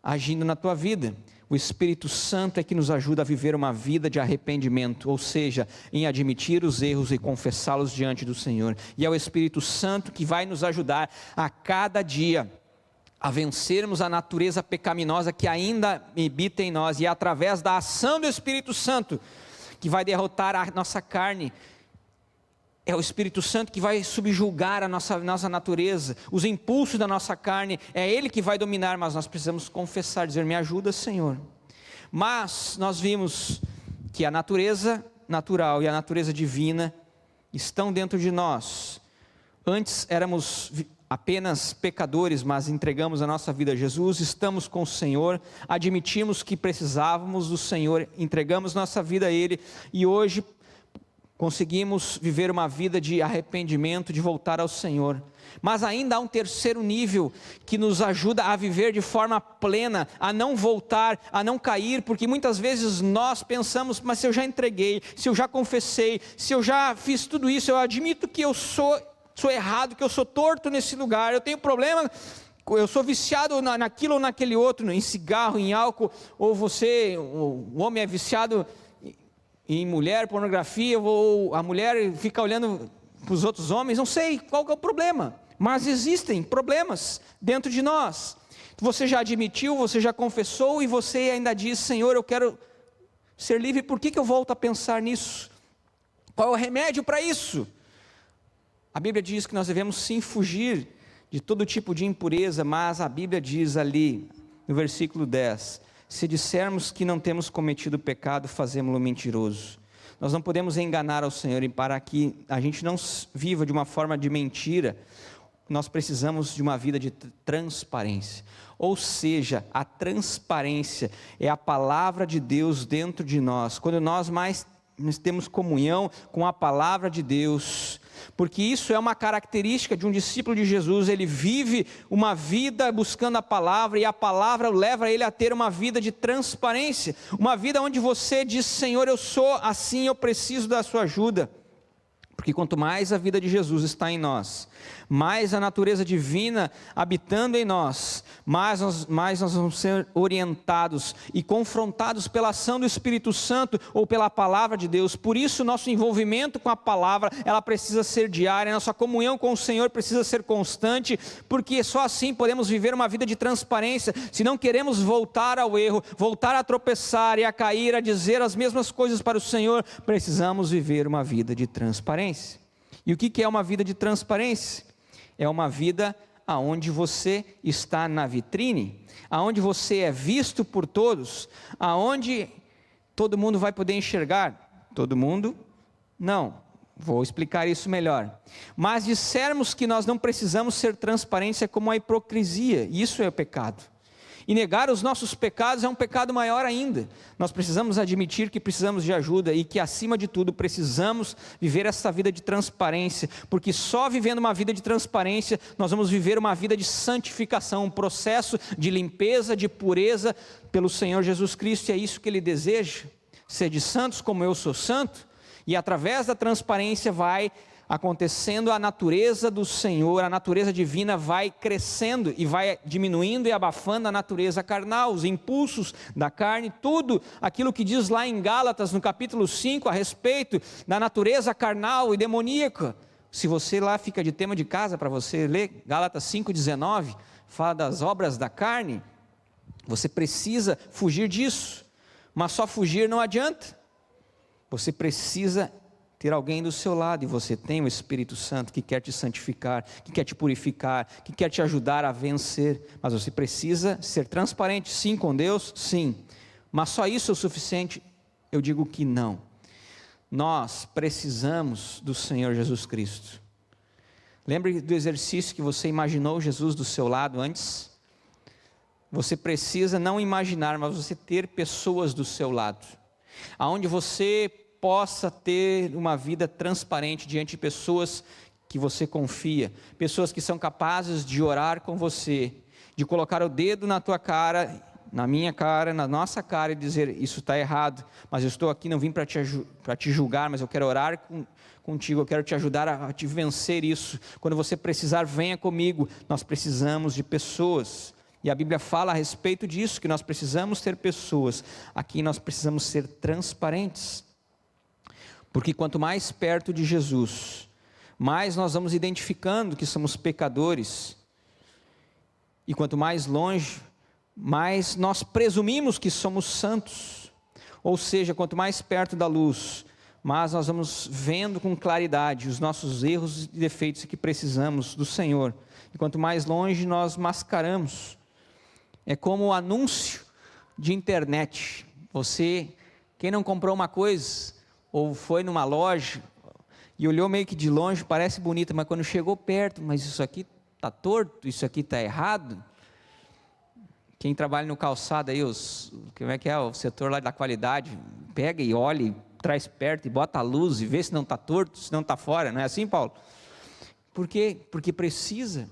[SPEAKER 5] agindo na tua vida. O Espírito Santo é que nos ajuda a viver uma vida de arrependimento, ou seja, em admitir os erros e confessá-los diante do Senhor. E é o Espírito Santo que vai nos ajudar a cada dia a vencermos a natureza pecaminosa que ainda habita em nós. E é através da ação do Espírito Santo que vai derrotar a nossa carne. É o Espírito Santo que vai subjugar a nossa natureza, os impulsos da nossa carne, é Ele que vai dominar, mas nós precisamos confessar, dizer, me ajuda, Senhor. Mas nós vimos que a natureza natural e a natureza divina estão dentro de nós. Antes éramos apenas pecadores, mas entregamos a nossa vida a Jesus, estamos com o Senhor, admitimos que precisávamos do Senhor, entregamos nossa vida a Ele, e hoje conseguimos viver uma vida de arrependimento, de voltar ao Senhor. Mas ainda há um terceiro nível que nos ajuda a viver de forma plena, a não voltar, a não cair, porque muitas vezes nós pensamos, mas se eu já entreguei, se eu já confessei, se eu já fiz tudo isso, eu admito que eu sou errado, que eu sou torto nesse lugar, eu tenho problema, eu sou viciado naquilo ou naquele outro, em cigarro, em álcool, ou o homem é viciado em mulher, pornografia, ou a mulher fica olhando para os outros homens, não sei qual que é o problema, mas existem problemas dentro de nós. Você já admitiu, você já confessou, e você ainda diz, Senhor, eu quero ser livre, por que eu volto a pensar nisso? Qual é o remédio para isso? A Bíblia diz que nós devemos sim fugir de todo tipo de impureza, mas a Bíblia diz ali, no versículo 10, se dissermos que não temos cometido pecado, fazemos-lo mentiroso. Nós não podemos enganar ao Senhor, e para que a gente não viva de uma forma de mentira, nós precisamos de uma vida de transparência. Ou seja, a transparência é a palavra de Deus dentro de nós. Quando nós temos comunhão com a palavra de Deus, porque isso é uma característica de um discípulo de Jesus, ele vive uma vida buscando a palavra, e a palavra leva ele a ter uma vida de transparência, uma vida onde você diz, Senhor, eu sou assim, eu preciso da sua ajuda. Porque quanto mais a vida de Jesus está em nós, mais a natureza divina habitando em nós, mais nós vamos ser orientados e confrontados pela ação do Espírito Santo ou pela palavra de Deus. Por isso nosso envolvimento com a palavra, ela precisa ser diária, nossa comunhão com o Senhor precisa ser constante, porque só assim podemos viver uma vida de transparência. Se não queremos voltar ao erro, voltar a tropeçar e a cair, a dizer as mesmas coisas para o Senhor, precisamos viver uma vida de transparência. E o que é uma vida de transparência? É uma vida aonde você está na vitrine, aonde você é visto por todos, aonde todo mundo vai poder enxergar. Todo mundo? Não. Vou explicar isso melhor. Mas dissermos que nós não precisamos ser transparentes é como a hipocrisia, e isso é o pecado. E negar os nossos pecados é um pecado maior ainda. Nós precisamos admitir que precisamos de ajuda e que, acima de tudo, precisamos viver essa vida de transparência, porque só vivendo uma vida de transparência, nós vamos viver uma vida de santificação, um processo de limpeza, de pureza pelo Senhor Jesus Cristo, e é isso que Ele deseja, ser de santos como eu sou santo, e através da transparência vai acontecendo a natureza do Senhor, a natureza divina vai crescendo e vai diminuindo e abafando a natureza carnal, os impulsos da carne, tudo aquilo que diz lá em Gálatas, no capítulo 5, a respeito da natureza carnal e demoníaca. Se você lá fica de tema de casa para você ler, Gálatas 5,19, fala das obras da carne, você precisa fugir disso, mas só fugir não adianta, você precisa ter alguém do seu lado, e você tem o Espírito Santo que quer te santificar, que quer te purificar, que quer te ajudar a vencer, mas você precisa ser transparente, sim, com Deus, sim, mas só isso é o suficiente? Eu digo que não. Nós precisamos do Senhor Jesus Cristo. Lembre do exercício que você imaginou Jesus do seu lado antes? você precisa não imaginar, mas você ter pessoas do seu lado, aonde você possa ter uma vida transparente diante de pessoas que você confia, pessoas que são capazes de orar com você, de colocar o dedo na tua cara, na minha cara, na nossa cara e dizer: isso está errado, mas eu estou aqui, não vim para te julgar, mas eu quero orar contigo, eu quero te ajudar a te vencer isso. Quando você precisar, venha comigo. Nós precisamos de pessoas, e a Bíblia fala a respeito disso, que nós precisamos ter pessoas. Aqui nós precisamos ser transparentes, porque quanto mais perto de Jesus, mais nós vamos identificando que somos pecadores, e quanto mais longe, mais nós presumimos que somos santos. Ou seja, quanto mais perto da luz, mais nós vamos vendo com claridade os nossos erros e defeitos que precisamos do Senhor. E quanto mais longe nós mascaramos. É como o anúncio de internet. Quem não comprou uma coisa, ou foi numa loja e olhou meio que de longe, parece bonita, mas quando chegou perto, mas isso aqui está torto, isso aqui está errado. Quem trabalha no calçado aí, como é que é o setor lá da qualidade, pega e olha, e traz perto e bota a luz e vê se não está torto, se não está fora, não é assim, Paulo? Por quê? Porque precisa,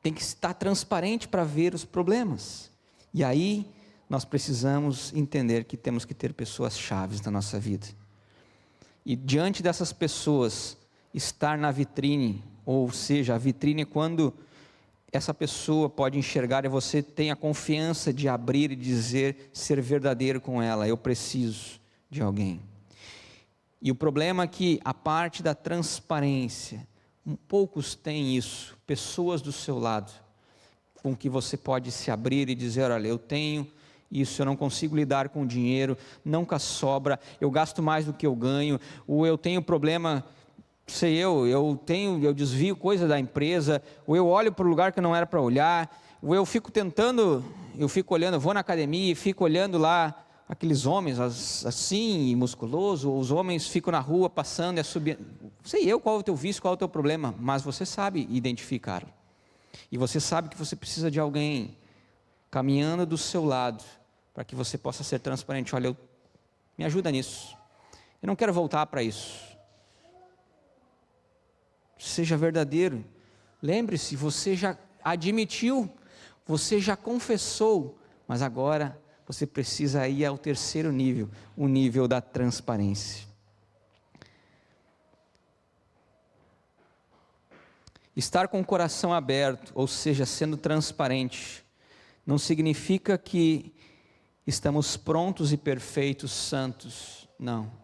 [SPEAKER 5] tem que estar transparente para ver os problemas, e aí nós precisamos entender que temos que ter pessoas chaves na nossa vida, e diante dessas pessoas, estar na vitrine, ou seja, a vitrine é quando essa pessoa pode enxergar e você tem a confiança de abrir e dizer, ser verdadeiro com ela: eu preciso de alguém. E o problema é que a parte da transparência, poucos têm isso, pessoas do seu lado, com que você pode se abrir e dizer: olha, eu tenho isso, eu não consigo lidar com o dinheiro, nunca sobra, eu gasto mais do que eu ganho, ou eu tenho problema, eu desvio coisa da empresa, ou eu olho para o lugar que não era para olhar, ou eu fico olhando, eu vou na academia e fico olhando lá aqueles homens assim, musculoso, ou os homens ficam na rua passando e subindo. Qual é o teu vício, qual é o teu problema, mas você sabe identificar, e você sabe que você precisa de alguém caminhando do seu lado, para que você possa ser transparente. Olha, me ajuda nisso, eu não quero voltar para isso. Seja verdadeiro, lembre-se, você já admitiu, você já confessou, mas agora você precisa ir ao terceiro nível, o nível da transparência. Estar com o coração aberto, ou seja, sendo transparente, não significa que estamos prontos e perfeitos, santos, não.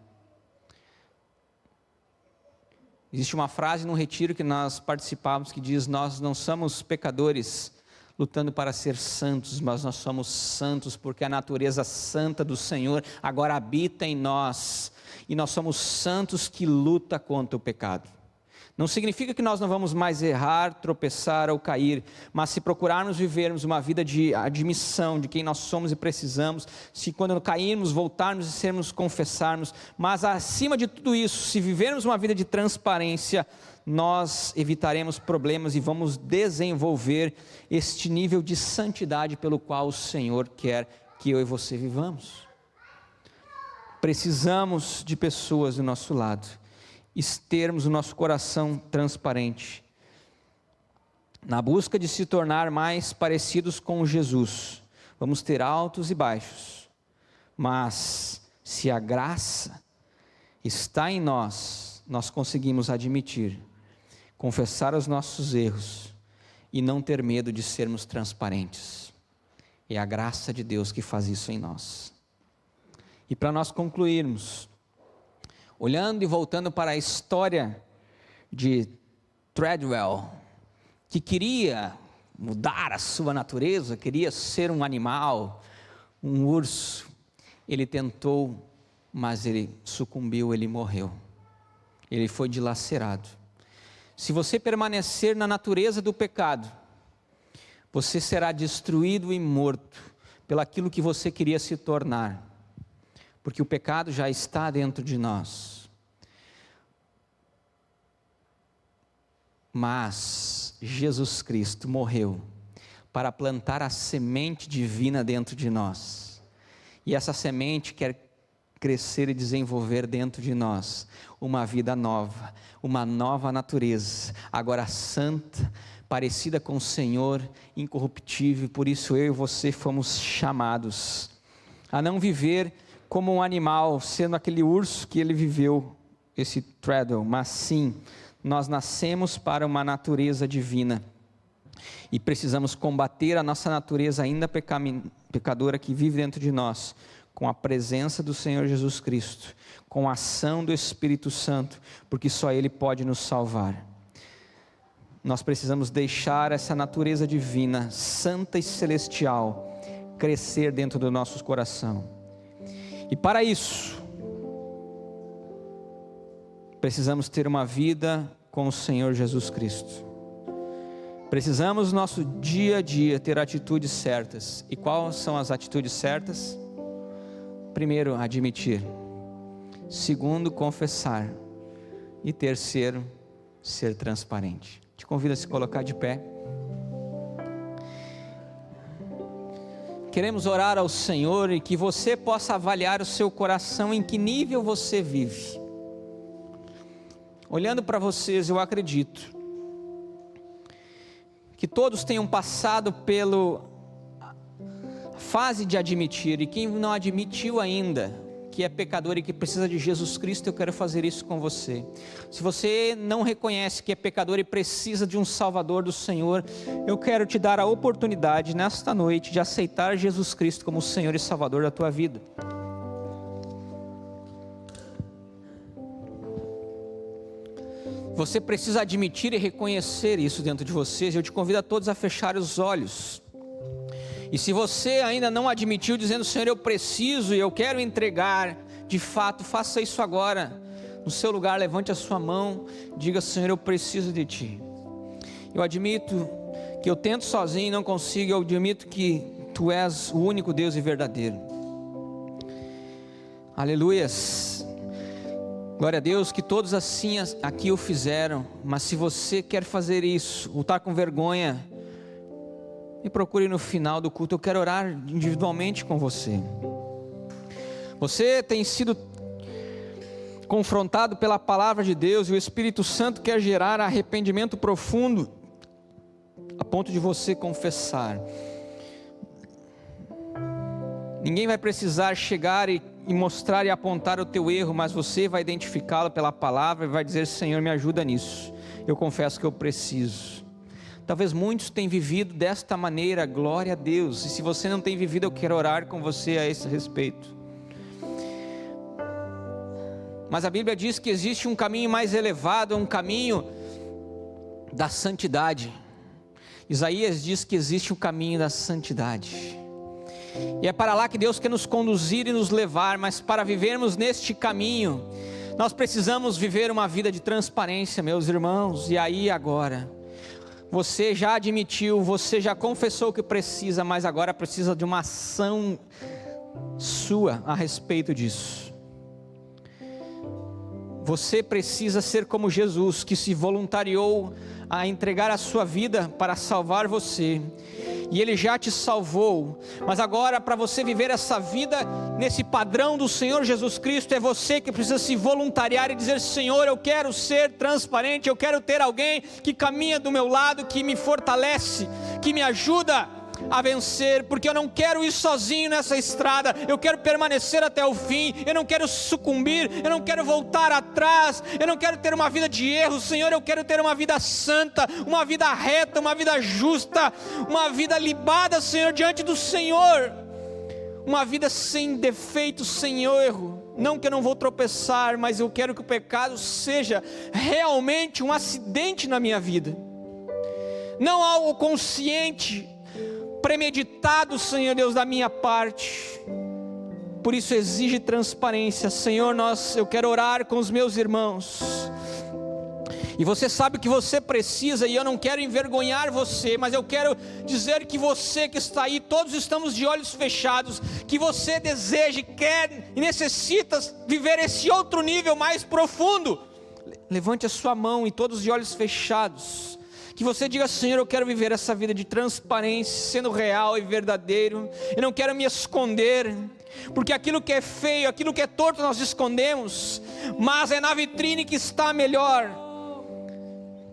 [SPEAKER 5] Existe uma frase no retiro que nós participamos que diz: nós não somos pecadores lutando para ser santos, mas nós somos santos porque a natureza santa do Senhor agora habita em nós, e nós somos santos que luta contra o pecado. Não significa que nós não vamos mais errar, tropeçar ou cair, mas se procurarmos vivermos uma vida de admissão de quem nós somos e precisamos, se quando cairmos, voltarmos e sermos confessarmos, mas acima de tudo isso, se vivermos uma vida de transparência, nós evitaremos problemas e vamos desenvolver este nível de santidade pelo qual o Senhor quer que eu e você vivamos. Precisamos de pessoas do nosso lado, e termos o nosso coração transparente, na busca de se tornar mais parecidos com Jesus. Vamos ter altos e baixos, mas se a graça está em nós, nós conseguimos admitir, confessar os nossos erros e não ter medo de sermos transparentes. É a graça de Deus que faz isso em nós. E para nós concluirmos, olhando e voltando para a história de Treadwell, que queria mudar a sua natureza, queria ser um animal, um urso. Ele tentou, mas ele sucumbiu, ele morreu. Ele foi dilacerado. Se você permanecer na natureza do pecado, você será destruído e morto pelaquilo que você queria se tornar, porque o pecado já está dentro de nós. Mas Jesus Cristo morreu para plantar a semente divina dentro de nós. E essa semente quer crescer e desenvolver dentro de nós uma vida nova, uma nova natureza, agora santa, parecida com o Senhor, incorruptível. Por isso eu e você fomos chamados a não viver como um animal, sendo aquele urso que ele viveu, esse Treadle, mas sim, nós nascemos para uma natureza divina. E precisamos combater a nossa natureza ainda pecadora que vive dentro de nós, com a presença do Senhor Jesus Cristo, com a ação do Espírito Santo, porque só Ele pode nos salvar. Nós precisamos deixar essa natureza divina, santa e celestial, crescer dentro do nosso coração. E para isso, precisamos ter uma vida com o Senhor Jesus Cristo. Precisamos no nosso dia a dia ter atitudes certas. E quais são as atitudes certas? Primeiro, admitir. Segundo, confessar. E terceiro, ser transparente. Te convido a se colocar de pé. Queremos orar ao Senhor e que você possa avaliar o seu coração, em que nível você vive. Olhando para vocês, eu acredito que todos tenham passado pela fase de admitir, e quem não admitiu ainda que é pecador e que precisa de Jesus Cristo, eu quero fazer isso com você. Se você não reconhece que é pecador e precisa de um Salvador do Senhor, eu quero te dar a oportunidade nesta noite de aceitar Jesus Cristo como o Senhor e Salvador da tua vida. Você precisa admitir e reconhecer isso dentro de vocês. Eu te convido a todos a fechar os olhos. E se você ainda não admitiu, dizendo: Senhor, eu preciso e eu quero entregar, de fato, faça isso agora. No seu lugar, levante a sua mão, diga: Senhor, eu preciso de Ti. Eu admito que eu tento sozinho e não consigo. Eu admito que Tu és o único Deus e verdadeiro. Aleluias. Glória a Deus, que todos assim aqui o fizeram. Mas se você quer fazer isso, ou está com vergonha, me procure no final do culto. Eu quero orar individualmente com você. Você tem sido confrontado pela palavra de Deus, e o Espírito Santo quer gerar arrependimento profundo, a ponto de você confessar. Ninguém vai precisar chegar e mostrar e apontar o teu erro, mas você vai identificá-lo pela palavra e vai dizer: Senhor, me ajuda nisso, eu confesso que eu preciso. Talvez muitos tenham vivido desta maneira, glória a Deus. E se você não tem vivido, eu quero orar com você a esse respeito. Mas a Bíblia diz que existe um caminho mais elevado, um caminho da santidade. Isaías diz que existe o caminho da santidade. E é para lá que Deus quer nos conduzir e nos levar. Mas para vivermos neste caminho, nós precisamos viver uma vida de transparência, meus irmãos. E aí agora, você já admitiu, você já confessou que precisa, mas agora precisa de uma ação sua a respeito disso. Você precisa ser como Jesus, que se voluntariou a entregar a sua vida para salvar você. E Ele já te salvou, mas agora, para você viver essa vida nesse padrão do Senhor Jesus Cristo, é você que precisa se voluntariar e dizer: Senhor, eu quero ser transparente, eu quero ter alguém que caminha do meu lado, que me fortalece, que me ajuda a vencer, porque eu não quero ir sozinho nessa estrada, eu quero permanecer até o fim, eu não quero sucumbir, eu não quero voltar atrás, eu não quero ter uma vida de erro, Senhor, eu quero ter uma vida santa, uma vida reta, uma vida justa, uma vida libada, Senhor, diante do Senhor, uma vida sem defeito, sem erro. Não que eu não vou tropeçar, mas eu quero que o pecado seja realmente um acidente na minha vida, não algo consciente, premeditado, Senhor Deus, da minha parte. Por isso exige transparência, Senhor. Eu quero orar com os meus irmãos, e você sabe que você precisa, e eu não quero envergonhar você, mas eu quero dizer que você que está aí, todos estamos de olhos fechados, que você deseja, quer e necessita viver esse outro nível mais profundo. Levante a sua mão, e todos de olhos fechados. Que você diga: Senhor, eu quero viver essa vida de transparência, sendo real e verdadeiro. Eu não quero me esconder, porque aquilo que é feio, aquilo que é torto nós escondemos, mas é na vitrine que está melhor.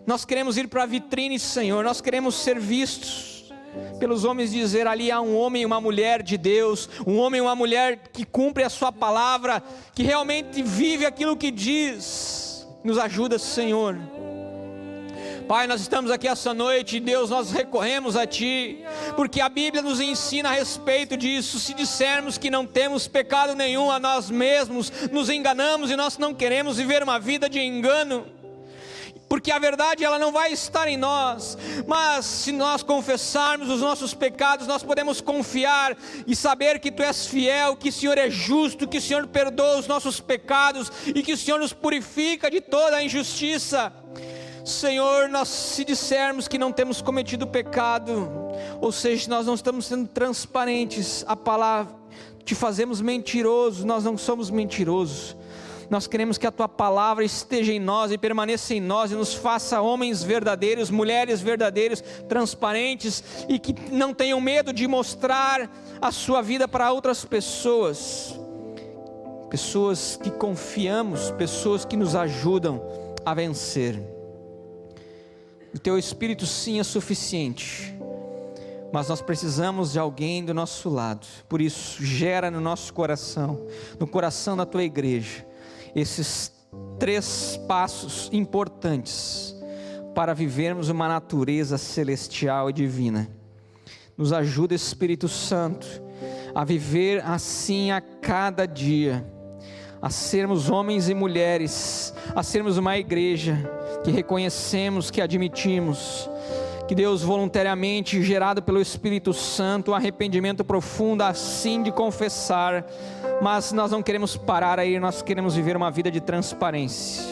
[SPEAKER 5] Nós queremos ir para a vitrine, Senhor. Nós queremos ser vistos pelos homens, dizer: ali há um homem e uma mulher de Deus, um homem e uma mulher que cumpre a sua palavra, que realmente vive aquilo que diz. Nos ajuda, Senhor. Pai, nós estamos aqui essa noite, Deus, nós recorremos a Ti, porque a Bíblia nos ensina a respeito disso. Se dissermos que não temos pecado nenhum a nós mesmos, nos enganamos, e nós não queremos viver uma vida de engano, porque a verdade ela não vai estar em nós. Mas se nós confessarmos os nossos pecados, nós podemos confiar e saber que Tu és fiel, que o Senhor é justo, que o Senhor perdoa os nossos pecados e que o Senhor nos purifica de toda a injustiça. Senhor, nós se dissermos que não temos cometido pecado, ou seja, nós não estamos sendo transparentes, a palavra, te fazemos mentiroso. Nós não somos mentirosos. Nós queremos que a Tua palavra esteja em nós e permaneça em nós, e nos faça homens verdadeiros, mulheres verdadeiros, transparentes, e que não tenham medo de mostrar a sua vida para outras pessoas. Pessoas que confiamos, pessoas que nos ajudam a vencer. O Teu Espírito sim é suficiente, mas nós precisamos de alguém do nosso lado. Por isso, gera no nosso coração, no coração da Tua igreja, esses 3 passos importantes para vivermos uma natureza celestial e divina. Nos ajuda, Espírito Santo, a viver assim a cada dia, a sermos homens e mulheres, a sermos uma igreja que reconhecemos, que admitimos, que Deus, voluntariamente, gerado pelo Espírito Santo, um arrependimento profundo, assim de confessar. Mas nós não queremos parar aí, nós queremos viver uma vida de transparência,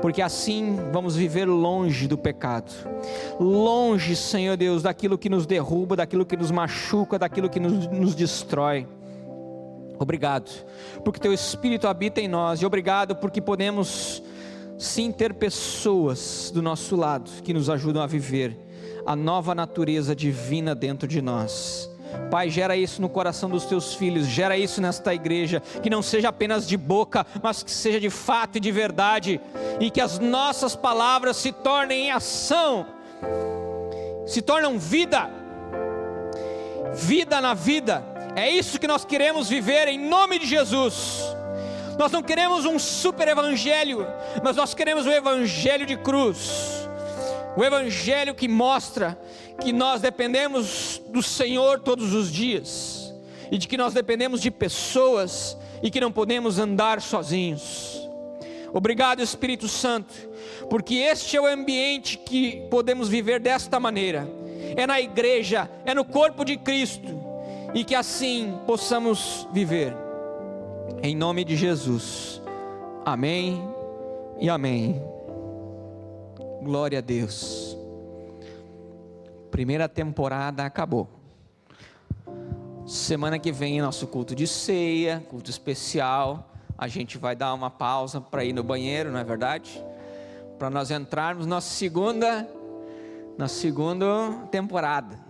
[SPEAKER 5] porque assim vamos viver longe do pecado, longe, Senhor Deus, daquilo que nos derruba, daquilo que nos machuca, daquilo que nos destrói. Obrigado, porque Teu Espírito habita em nós, e obrigado porque podemos sim ter pessoas do nosso lado que nos ajudam a viver a nova natureza divina dentro de nós. Pai, gera isso no coração dos Teus filhos, gera isso nesta igreja, que não seja apenas de boca, mas que seja de fato e de verdade, e que as nossas palavras se tornem ação, se tornam vida, vida na vida. É isso que nós queremos viver em nome de Jesus. Nós não queremos um super evangelho, mas nós queremos o evangelho de cruz, o evangelho que mostra que nós dependemos do Senhor todos os dias, e de que nós dependemos de pessoas, e que não podemos andar sozinhos. Obrigado, Espírito Santo, porque este é o ambiente que podemos viver desta maneira, é na igreja, é no corpo de Cristo, e que assim possamos viver, em nome de Jesus, amém e amém. Glória a Deus. Primeira temporada acabou. Semana que vem é nosso culto de ceia, culto especial. A gente vai dar uma pausa para ir no banheiro, não é verdade? Para nós entrarmos na segunda temporada.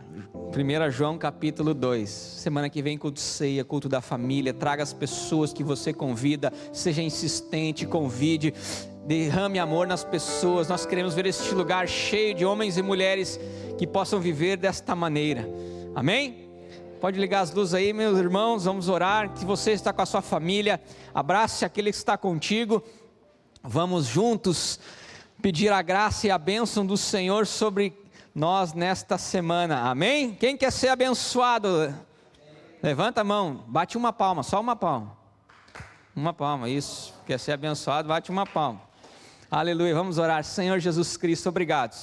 [SPEAKER 5] 1 João capítulo 2, semana que vem culto de ceia, culto da família. Traga as pessoas que você convida, seja insistente, convide, derrame amor nas pessoas. Nós queremos ver este lugar cheio de homens e mulheres que possam viver desta maneira, amém? Pode ligar as luzes aí, meus irmãos, vamos orar. Se você está com a sua família, abrace aquele que está contigo. Vamos juntos pedir a graça e a bênção do Senhor sobre nós nesta semana, amém? Quem quer ser abençoado? Levanta a mão, bate uma palma, só uma palma. Uma palma, isso. Quer ser abençoado, bate uma palma. Aleluia, vamos orar. Senhor Jesus Cristo, obrigado,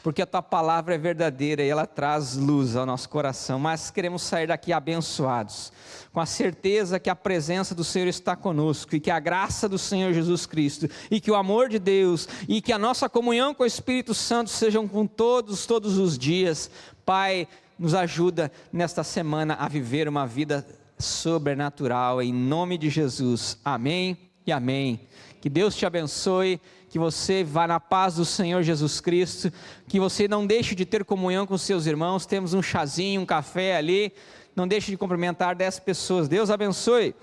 [SPEAKER 5] porque a Tua palavra é verdadeira e ela traz luz ao nosso coração. Mas queremos sair daqui abençoados, com a certeza que a presença do Senhor está conosco, e que a graça do Senhor Jesus Cristo, e que o amor de Deus, e que a nossa comunhão com o Espírito Santo sejam com todos os dias. Pai, nos ajuda nesta semana a viver uma vida sobrenatural, em nome de Jesus, amém. e amém. Que Deus te abençoe, que você vá na paz do Senhor Jesus Cristo, que você não deixe de ter comunhão com seus irmãos. Temos um chazinho, um café ali, não deixe de cumprimentar 10 pessoas. Deus abençoe.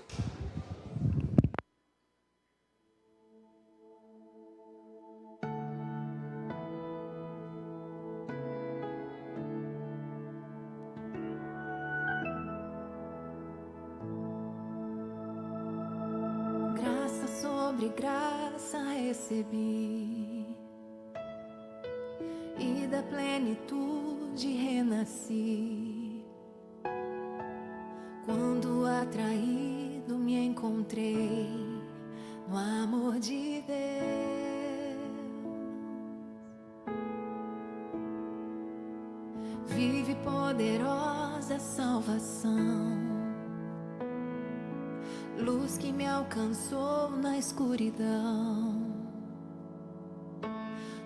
[SPEAKER 2] Sobre graça recebi, e da plenitude renasci. Quando atraído me encontrei no amor de Deus. Vive poderosa salvação, luz que me alcançou na escuridão.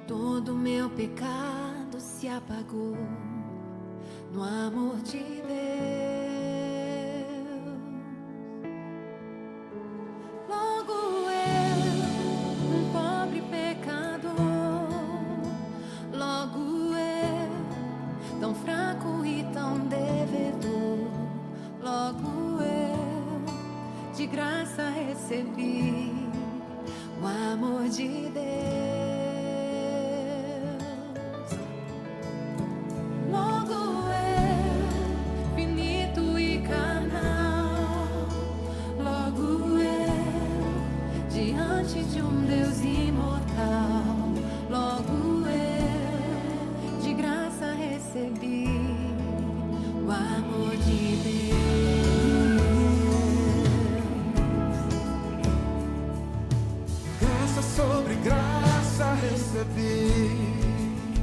[SPEAKER 2] Todo meu pecado se apagou no amor de Deus. Logo eu, um pobre pecador, logo eu, tão fraco e tão devedor, logo eu, de graça recebi o amor de Deus.